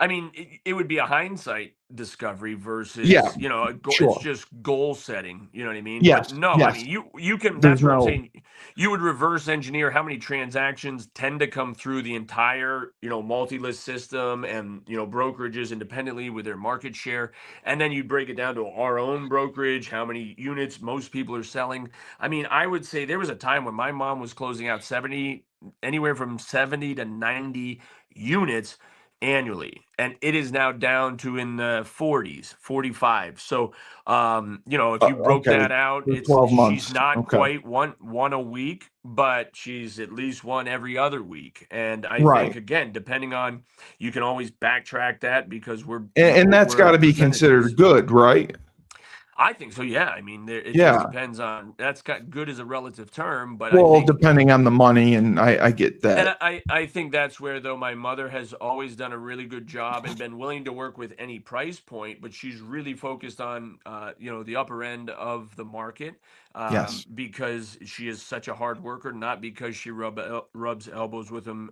I mean, it would be a hindsight discovery Yeah, versus, it's sure. just goal setting, you know what I mean? But Yes, no, I yes. mean, you can, There's that's what I'm no saying. You would reverse engineer how many transactions tend to come through the entire, multi-list system and, brokerages independently with their market share. And then you break it down to our own brokerage, how many units most people are selling. I mean, I would say there was a time when my mom was closing out anywhere from 70 to 90 units annually, and it is now down to in the 40s, 45. So if you broke okay, that out, for it's 12 she's months. not Okay. quite one a week, but she's at least one every other week. And I think, Right. again, depending on, you can always backtrack that because we're And that's we're got to be percentages. considered good, right? I think so, yeah. I mean, it just Yeah. depends on, that's got good as a relative term, but I Well, think, depending on the money, and I get and that. I think that's where, though, my mother has always done a really good job and been willing to work with any price point, but she's really focused on, the upper end of the market, Yes. because she is such a hard worker, not because she rubs elbows with them,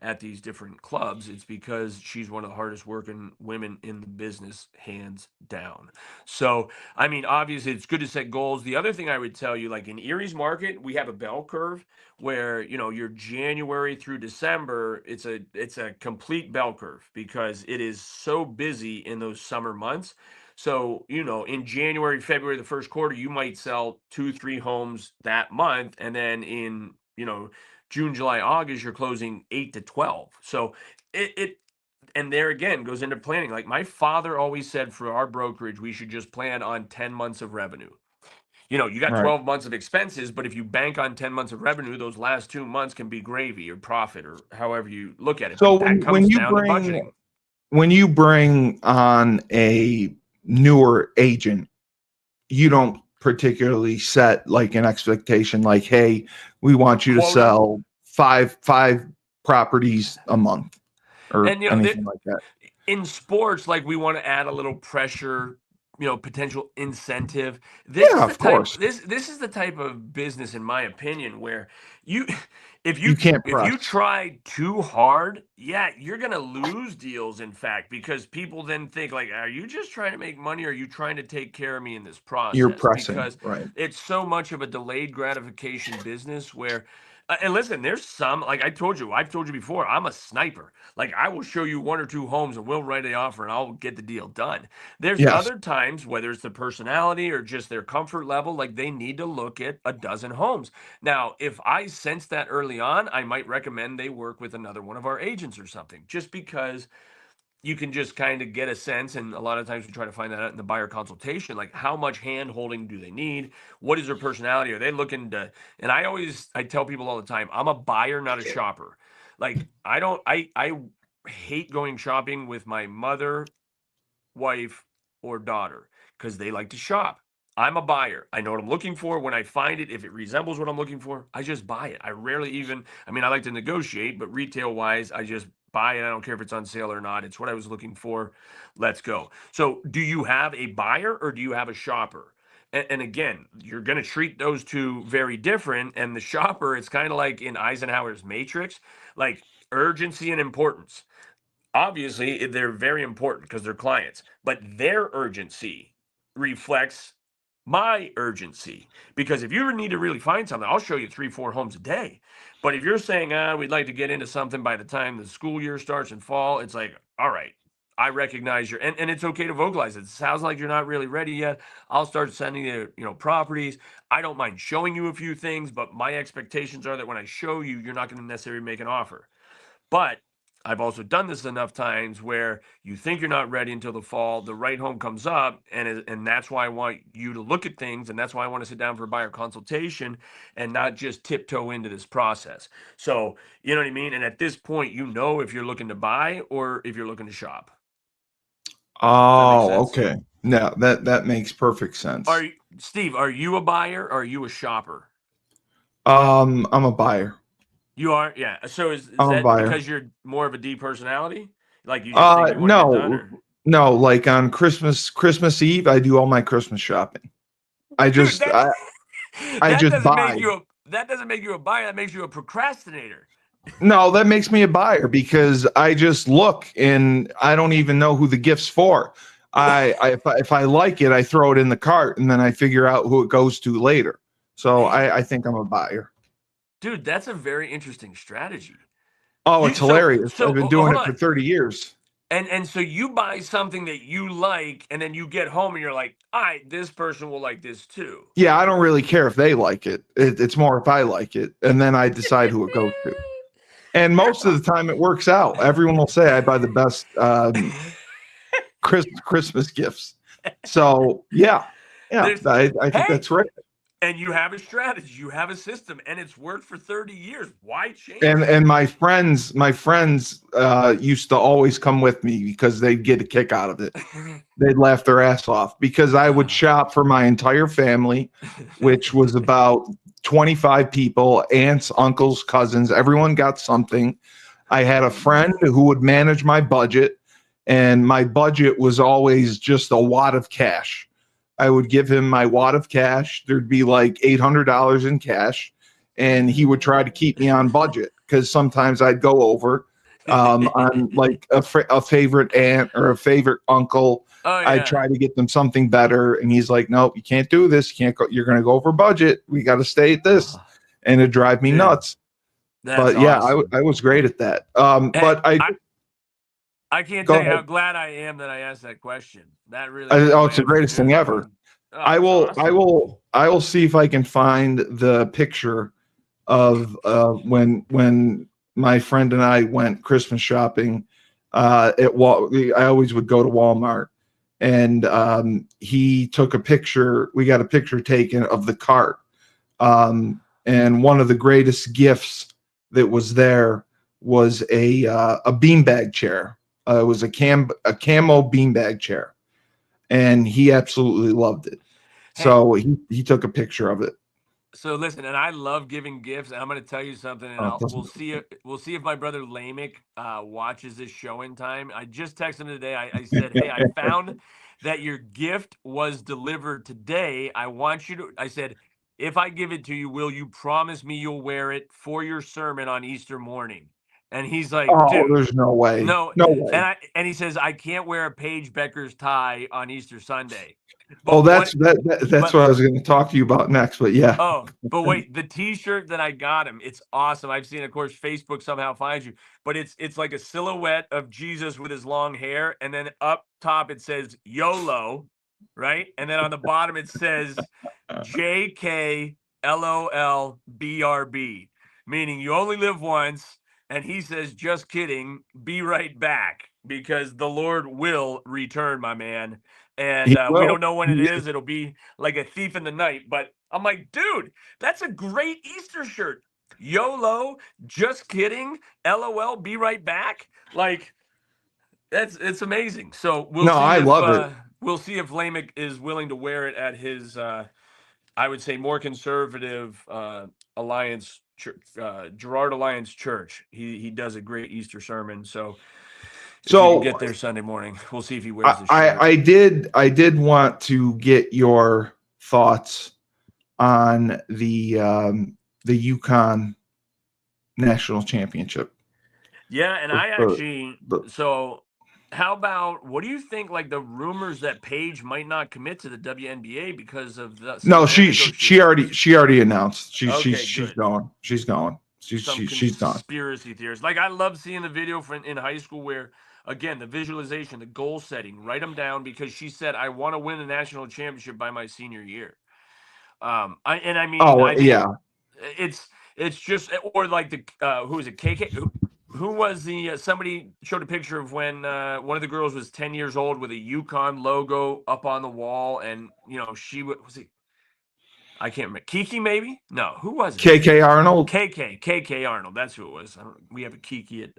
at these different clubs. It's because she's one of the hardest working women in the business, hands down. So, I mean, obviously, it's good to set goals. The other thing I would tell you, like in Erie's market, we have a bell curve where your January through December, it's a complete bell curve because it is so busy in those summer months. So, in January, February, the first quarter, you might sell 2, 3 homes that month, and then in, June, July, August, you're closing 8 to 12. So it and there again goes into planning. Like my father always said, for our brokerage, we should just plan on 10 months of revenue. You got Right. 12 months of expenses, but if you bank on 10 months of revenue, those last 2 months can be gravy or profit or however you look at it. So But that when comes you down to bring budgeting. on a newer agent, you don't particularly set like an expectation like, hey, we want you to Quota. sell five properties a month or And, anything like that. in sports, like we want to add a little pressure, potential incentive. This is Yeah, the of type course. this is the type of business, in my opinion, where you if You you can't if you press. try too hard, yeah, you're gonna lose deals, in fact, because people then think like, are you just trying to make money, or are you trying to take care of me in this You're process? pressing, Because right? it's so much of a delayed gratification business where and listen, there's some, like I've told you before, I'm a sniper. Like I will show you 1 or 2 homes and we'll write an offer and I'll get the deal done. There's Yes. other times, whether it's the personality or just their comfort level, like they need to look at a dozen homes. Now, if I sense that early on, I might recommend they work with another one of our agents or something, just because you can just kind of get a sense. And a lot of times we try to find that out in the buyer consultation, like how much hand holding do they need? What is their personality? Are they looking to, and I tell people all the time, I'm a buyer, not a shopper. Like I don't, I hate going shopping with my mother, wife, or daughter because they like to shop. I'm a buyer. I know what I'm looking for. When I find it, if it resembles what I'm looking for, I just buy it. I rarely even, I mean, I like to negotiate, but retail wise, I just buy it. I don't care if it's on sale or not. It's what I was looking for. Let's go. So, do you have a buyer or do you have a shopper? And again, you're going to treat those two very different. And the shopper, it's kind of like in Eisenhower's Matrix, like urgency and importance. Obviously, they're very important because they're clients, but their urgency reflects my urgency. Because if you need to really find something, I'll show you 3, 4 homes a day. But if you're saying, we'd like to get into something by the time the school year starts in fall, it's like, all right, I recognize and it's okay to vocalize it. It sounds like you're not really ready yet. I'll start sending you, properties. I don't mind showing you a few things, but my expectations are that when I show you, you're not going to necessarily make an offer. But I've also done this enough times where you think you're not ready until the fall, the right home comes up, and that's why I want you to look at things, and that's why I want to sit down for a buyer consultation and not just tiptoe into this process. So, you know what I mean? And at this point, if you're looking to buy or if you're looking to shop. Does that make Oh, sense? okay. No, that makes perfect sense. Steve, are you a buyer or are you a shopper? I'm a buyer. You are, yeah. So is I'm a that buyer. because you're more of a D personality? Like you just think you want to get done, No, or no. Like on Christmas Eve, I do all my Christmas shopping. I dude, just, I, I that just doesn't make buy. you a that doesn't make you a buyer. That makes you a procrastinator. No, that makes me a buyer because I just look and I don't even know who the gift's for. If I like it, I throw it in the cart and then I figure out who it goes to later. So Man, I think I'm a buyer. dude, that's a very interesting strategy. Oh, You it's hilarious. I've been doing hold it for on. 30 years. And so you buy something that you like, and then you get home and you're like, all right, this person will like this too. Yeah, I don't really care if they like it. It's more if I like it, and then I decide who it goes to. And You're most of the time, it works out. Everyone will say I buy the best Christmas gifts. So yeah, there's I think hey, that's right. and you have a strategy, you have a system, and it's worked for 30 years. Why change it? And my friends used to always come with me because they'd get a kick out of it. They'd laugh their ass off because I would shop for my entire family, which was about 25 people, aunts, uncles, cousins. Everyone got something. I had a friend who would manage my budget, and my budget was always just a wad of cash. I would give him my wad of cash. There'd be like $800 in cash, and he would try to keep me on budget because sometimes I'd go over on like a favorite aunt or a favorite uncle. Oh I yeah. try to get them something better, and he's like, "Nope, you can't do this. You can't go. You're going to go over budget. We got to stay at this," and it drive me Dude, nuts. that's But yeah, awesome. I was great at that. Hey, But I I can't go tell you how ahead. glad I am that I asked that question. That really made Oh, my it's the greatest thing afternoon. I ever. mean, oh, it's awesome. I will see if I can find the picture of when my friend and I went Christmas shopping at I always would go to Walmart, and he took a picture. We got a picture taken of the cart, and one of the greatest gifts that was there was a beanbag chair. It was a camo beanbag chair, and he absolutely loved it. Hey, So he took a picture of it. so listen, and I love giving gifts. And I'm going to tell you something, and Oh, it we'll doesn't. see we'll see if my brother Lamech watches this show in time. I just texted him today. I said, hey, I found that your gift was delivered today. I want you to. I said, if I give it to you, will you promise me you'll wear it for your sermon on Easter morning? And he's like, Oh, dude, there's no way. no. No way. And he says, I can't wear a Paige Becker's tie on Easter Sunday. Oh, But what? that's But what I was going to talk to you about next. But yeah. Oh, but wait, the T-shirt that I got him, it's awesome. I've seen, of course, Facebook somehow finds you, but it's like a silhouette of Jesus with his long hair, and then up top it says YOLO, right? And then on the bottom it says JKLOLBRB, meaning you only live once. And he says, just kidding, be right back because the Lord will return, my man. And He we will. don't know when it He- is. It'll be like a thief in the night. But I'm like, dude, that's a great Easter shirt. YOLO, just kidding. LOL, be right back. Like, it's amazing. So No, I love it. we'll see if Lamech is willing to wear it at his I would say more conservative Alliance Church, Girard Alliance Church. He does a great Easter sermon. So if you can So get there Sunday morning, we'll see if he wears the shirt. I did want to get your thoughts on the Yukon National Championship. Yeah, and I The- actually the- so how about what do you think like the rumors that Paige might not commit to the WNBA because of some no, of their negotiations? she already announced Okay, she's good. going. She's going. Some She's gone. conspiracy theories. Like I love seeing the video from in high school where again the visualization, the goal setting, write them down because she said I want to win the national championship by my senior year. Oh I think yeah. it's just or like the who was it KK who was the somebody showed a picture of when one of the girls was 10 years old with a Yukon logo up on the wall and you know she was it I can't remember. Kiki, maybe? No, who was it? KK Arnold. KK Arnold. That's who it was. We have a Kiki at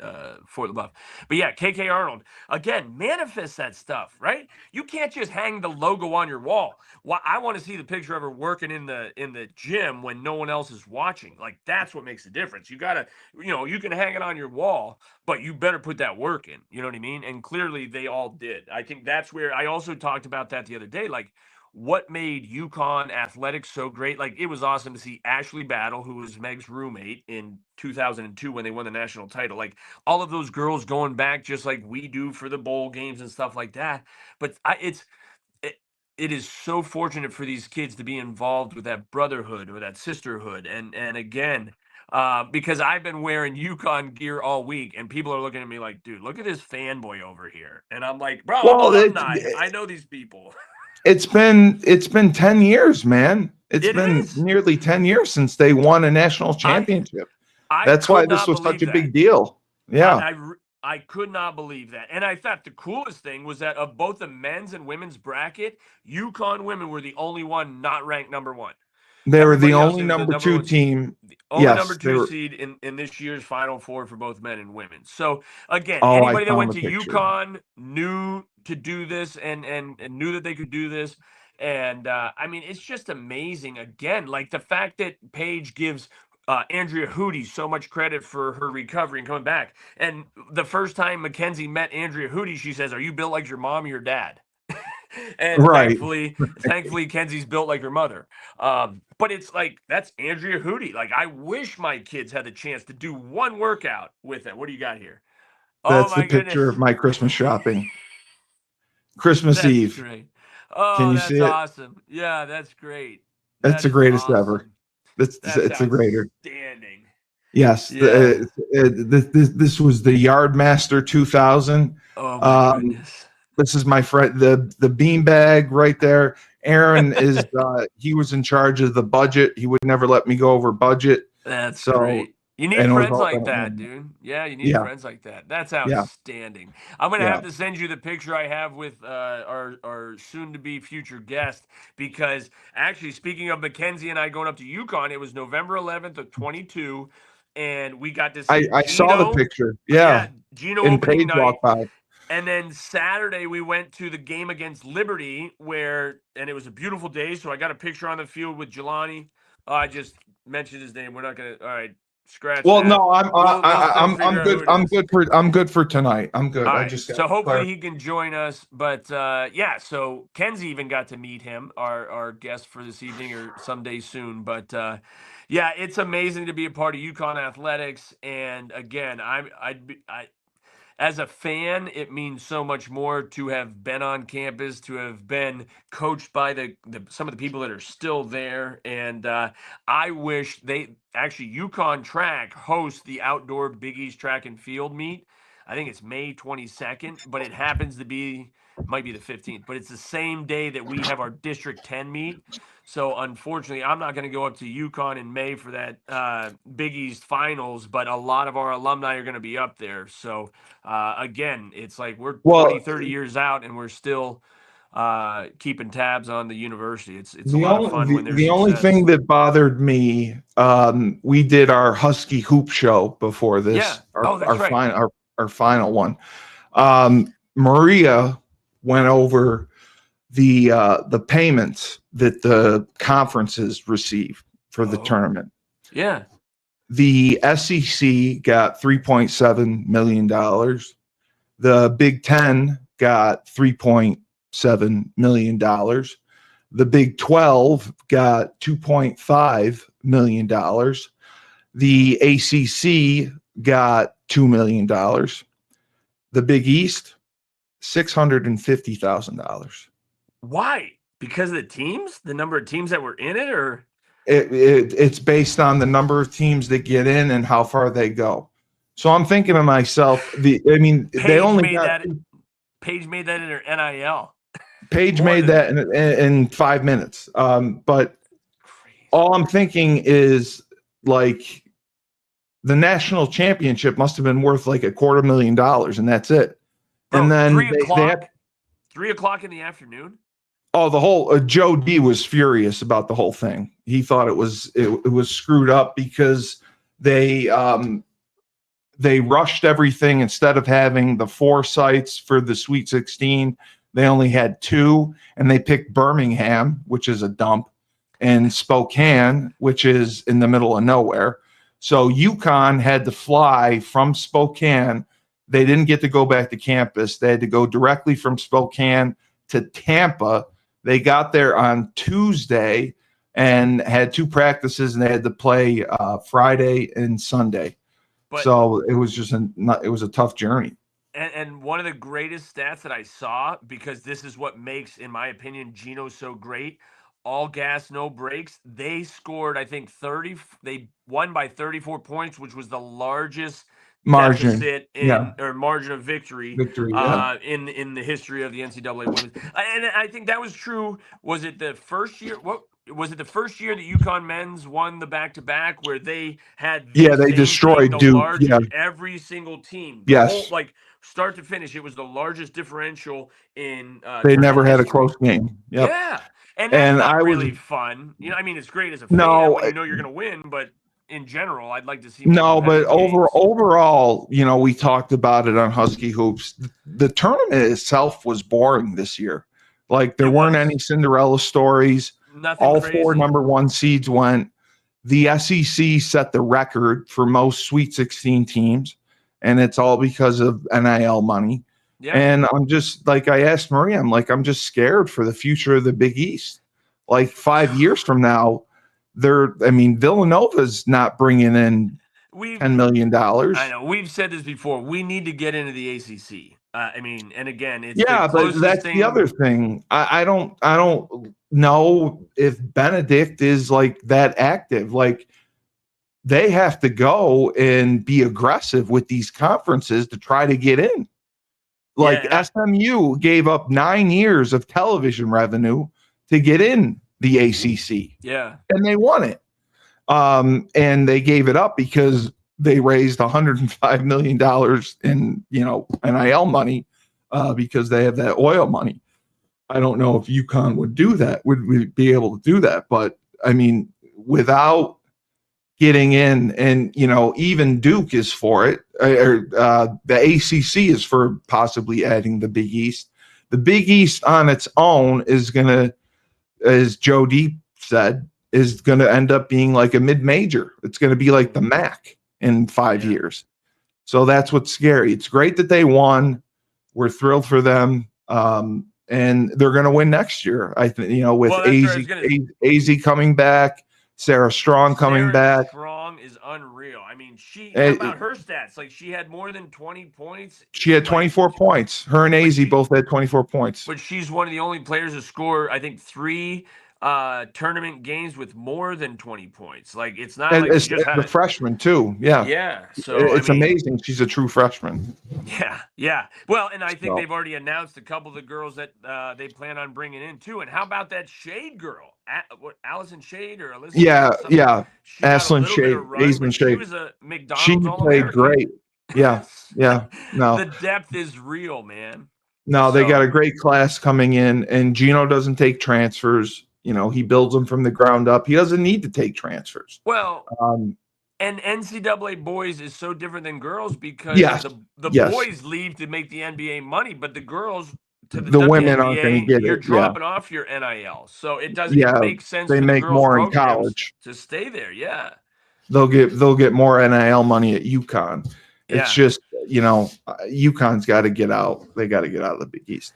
Fort LaBeouf. But yeah, KK Arnold. Again, manifest that stuff, right? You can't just hang the logo on your wall. Well, I want to see the picture of her working in the gym when no one else is watching. Like that's what makes the difference. You gotta, you know, you can hang it on your wall, but you better put that work in. You know what I mean? And clearly they all did. I think that's where I also talked about that the other day. Like what made UConn athletics so great. Like, it was awesome to see Ashley Battle, who was Meg's roommate in 2002 when they won the national title. Like, all of those girls going back just like we do for the bowl games and stuff like that. But it, it is so fortunate for these kids to be involved with that brotherhood or that sisterhood. And again, because I've been wearing UConn gear all week, and people are looking at me like, dude, look at this fanboy over here. And I'm like, bro, I'm Well, alumni. I know these people. it's been 10 years, man. It's It been is. nearly 10 years since they won a national championship. I That's why could this not was such believe a that. big deal. Yeah. I could not believe that. And I thought the coolest thing was that of both the men's and women's bracket, UConn women were the only one not ranked number one. They were the Everybody else, only it was the number number 2 one seed. team. The only number Yes, they 2 were. seed in this year's Final Four for both men and women. So again, Oh, I anybody that found went the to picture. UConn knew to do this and knew that they could do this. And I mean, it's just amazing. Again, like the fact that Paige gives Andrea Hootie so much credit for her recovery and coming back. And the first time Mackenzie met Andrea Hootie, she says, "Are you built like your mom or your dad?" And Right. thankfully, Kenzie's built like her mother. But it's like, that's Andrea Hootie. Like, I wish my kids had the chance to do one workout with it. What do you got here? Oh That's the my goodness. picture of my Christmas shopping. Christmas That's Eve. great. Can Oh, you see that's it? awesome. Yeah, that's great. It's That the is greatest ever. awesome. That's It's a greater. outstanding. Yes, Yeah. this was the Yardmaster 2000. Oh my Um, goodness. this is my friend, the beanbag right there. Aaron is he was in charge of the budget. He would never let me go over budget. That's So, great. You need and it was friends all like done at that, midnight. dude. Yeah, you need Yeah, friends like that. That's yeah, outstanding. I'm gonna yeah. have to send you the picture I have with our soon to be future guest, because actually, speaking of Mackenzie and I going up to UConn, it was November 11th of 22, and we got to see I saw the Gino. picture. Yeah, Yeah, Gino and opening Paige night. walked by. And then Saturday we went to the game against Liberty, and it was a beautiful day. So I got a picture on the field with Jelani. I just mentioned his name. We're not gonna. All right, scratch Well, that. no, We'll still figure I'm out who good. it is. I'm good for tonight. I'm good. All I right. just got So hopefully clar- he can join us. But yeah, so Kenzie even got to meet him, our guest for this evening or someday soon. But yeah, it's amazing to be a part of UConn athletics. And again, I as a fan, it means so much more to have been on campus, to have been coached by some of the people that are still there. And I wish they actually, UConn track hosts the outdoor Big East track and field meet. I think it's May 22nd, but it happens to be, might be the 15th, but it's the same day that we have our District 10 meet. So unfortunately, I'm not going to go up to UConn in May for that Big East finals, but a lot of our alumni are going to be up there. So again, it's like we're 20, Well, 30 years out and we're still keeping tabs on the university. It's a lot of fun when there's the only success. thing that bothered me, we did our Husky hoop show before Yeah. this, Oh, that's right. our final one. Maria went over the payments that the conferences receive for the Oh. tournament. Yeah. The SEC got $3.7 million. The Big Ten got $3.7 million. The Big 12 got $2.5 million. The ACC got $2 million. The Big East, $650,000. Why? Because of the teams? The number of teams that were in it, or? It's based on the number of teams that get in and how far they go. So I'm thinking to myself, they only got Paige made that in her NIL. Paige made that in 5 minutes. But Crazy. all I'm thinking is, like, the national championship must have been worth like $250,000, and that's it. Bro, And then 3 o'clock, 3 o'clock in the afternoon. Oh, the whole Joe D was furious about the whole thing. He thought it was screwed up because they rushed everything. Instead of having the 4 sites for the Sweet 16, they only had 2, and they picked Birmingham, which is a dump, and Spokane, which is in the middle of nowhere. So UConn had to fly from Spokane. They didn't get to go back to campus. They had to go directly from Spokane to Tampa. They got there on Tuesday and had 2 practices, and they had to play Friday and Sunday. But So it was just it was a tough journey. And one of the greatest stats that I saw, because this is what makes, in my opinion, Geno so great. All gas, no brakes. They scored, I think, 30. They won by 34 points, which was the largest Margin, deficit yeah, or margin of victory victory, yeah. in the history of the NCAA women's. And I think that was true. Was it the first year? What was it? The first year that UConn men's won the back-to-back, where they had the Yeah, they same destroyed thing, the Duke. largest, Yeah, every single team, the yes, whole, like, start to finish, it was the largest differential in they tournament never had a history. close game. Yep. Yeah, and that's And not I was really fun. You know, I mean, it's great as a fan no, when you know you're going to win, but in general, I'd like to see more no, but competitive games. overall, we talked about it on Husky Hoops. The tournament itself was boring this year. Like there It weren't was. any Cinderella stories. Nothing All crazy. 4 number 1 seeds went. The SEC set the record for most Sweet 16 teams, and it's all because of NIL money. Yeah. And I'm just like I asked Marie, I'm just scared for the future of the Big East. Like 5 years from now, Villanova's not bringing in $10 million. I know we've said this before. We need to get into the ACC. And again, it's the Yeah, but closest that's thing. the other thing. I don't know if Benedict is like that active. Like they have to go and be aggressive with these conferences to try to get in. Like SMU gave up 9 years of television revenue to get in the ACC. Yeah. And they won it. And they gave it up because they raised $105 million in, NIL money because they have that oil money. I don't know if UConn would do that, would be able to do that. But I mean, without getting in, and even Duke is for it, the ACC is for possibly adding the Big East. The Big East on its own is going to, as Joe Deep said, is going to end up being like a mid-major. It's going to be like the MAC in 5 years. So that's what's scary. It's great that they won. We're thrilled for them. And they're going to win next year. I think, with AZ coming back, Sarah Strong coming back. Strong is unreal. I mean, how about her stats? Like, she had more than 20 points. She had 24 points. Her and AZ both had 24 points. But she's one of the only players to score, I think, 3 tournament games with more than 20 points. Like, it's not like she just had a freshman too. Yeah. Yeah. So it's amazing. She's a true freshman. Yeah. Yeah. Well, and I think they've already announced a couple of the girls that they plan on bringing in too. And how about that Shade girl? Allison Shade or Alyssa? Yeah. Ashlyn Shade. Aislinn Shade. She was a McDonald's She All-American. played great. Yeah. No. The depth is real, man. No, they got a great class coming in, and Geno doesn't take transfers. He builds them from the ground up. He doesn't need to take transfers. Well, and NCAA boys is so different than girls because the boys leave to make the NBA money, but the girls to the women aren't going to get you're it. dropping off your NIL, so it doesn't make sense. They for make the girls' more in college to stay there. Yeah, they'll get more NIL money at UConn. It's just UConn's got to get out. They got to get out of the Big East.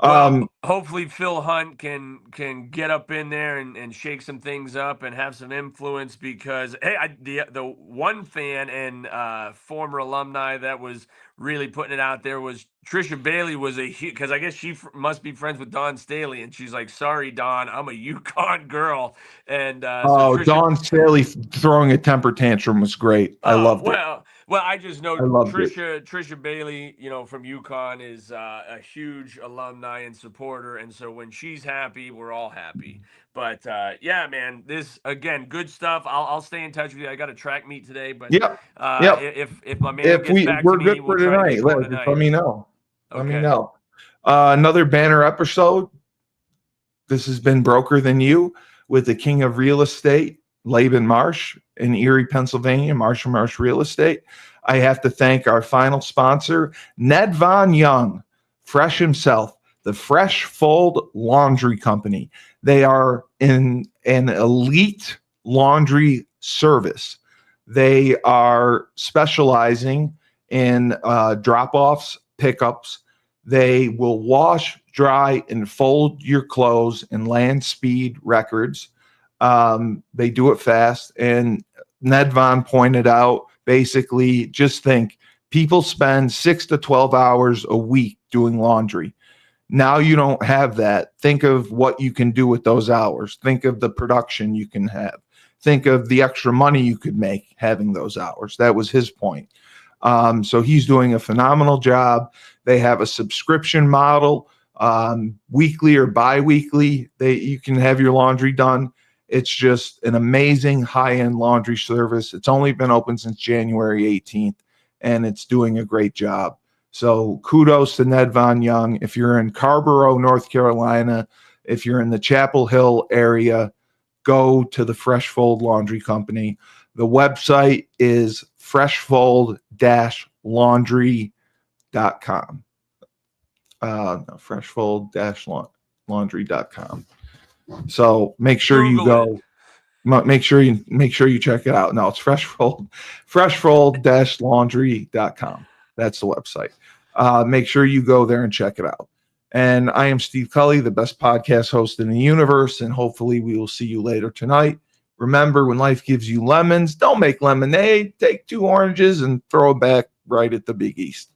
Well, hopefully Phil Hunt can get up in there and shake some things up and have some influence because the one fan and former alumni that was really putting it out there was Trisha Bailey because I guess she must be friends with Dawn Staley, and she's like, sorry Dawn, I'm a UConn girl. And Dawn Staley throwing a temper tantrum was great. I loved it. Well, I just know Trisha Bailey, from UConn is a huge alumni and supporter, and so when she's happy, we're all happy. But yeah, man, this again, good stuff. I'll stay in touch with you. I got a track meet today, but if my man gets back to me, we'll try to get going tonight. Let me know. Okay. Let me know. Another banner episode. This has been Broker Than You with the king of real estate, Laban Marsh in Erie, Pennsylvania, Marsh & Marsh Real Estate. I have to thank our final sponsor, Ned Von Young, Fresh himself, the Fresh Fold Laundry Company. They are in an elite laundry service. They are specializing in drop-offs, pickups. They will wash, dry, and fold your clothes in land speed records. They do it fast. And Ned Von pointed out, basically, just think people spend 6 to 12 hours a week doing laundry. Now you don't have that. Think of what you can do with those hours. Think of the production you can have. Think of the extra money you could make having those hours. That was his point. So he's doing a phenomenal job. They have a subscription model, weekly or bi-weekly. You can have your laundry done. It's just an amazing high-end laundry service. It's only been open since January 18th, and it's doing a great job. So kudos to Ned Von Young. If you're in Carrboro, North Carolina, if you're in the Chapel Hill area, go to the Fresh Fold Laundry Company. The website is freshfold-laundry.com. Freshfold-laundry.com. So make sure you go. Make sure you check it out. No, it's freshfold-laundry.com. That's the website. Make sure you go there and check it out. And I am Steve Cully, the best podcast host in the universe, and hopefully we will see you later tonight. Remember, when life gives you lemons, don't make lemonade. Take 2 oranges and throw it back right at the Big East.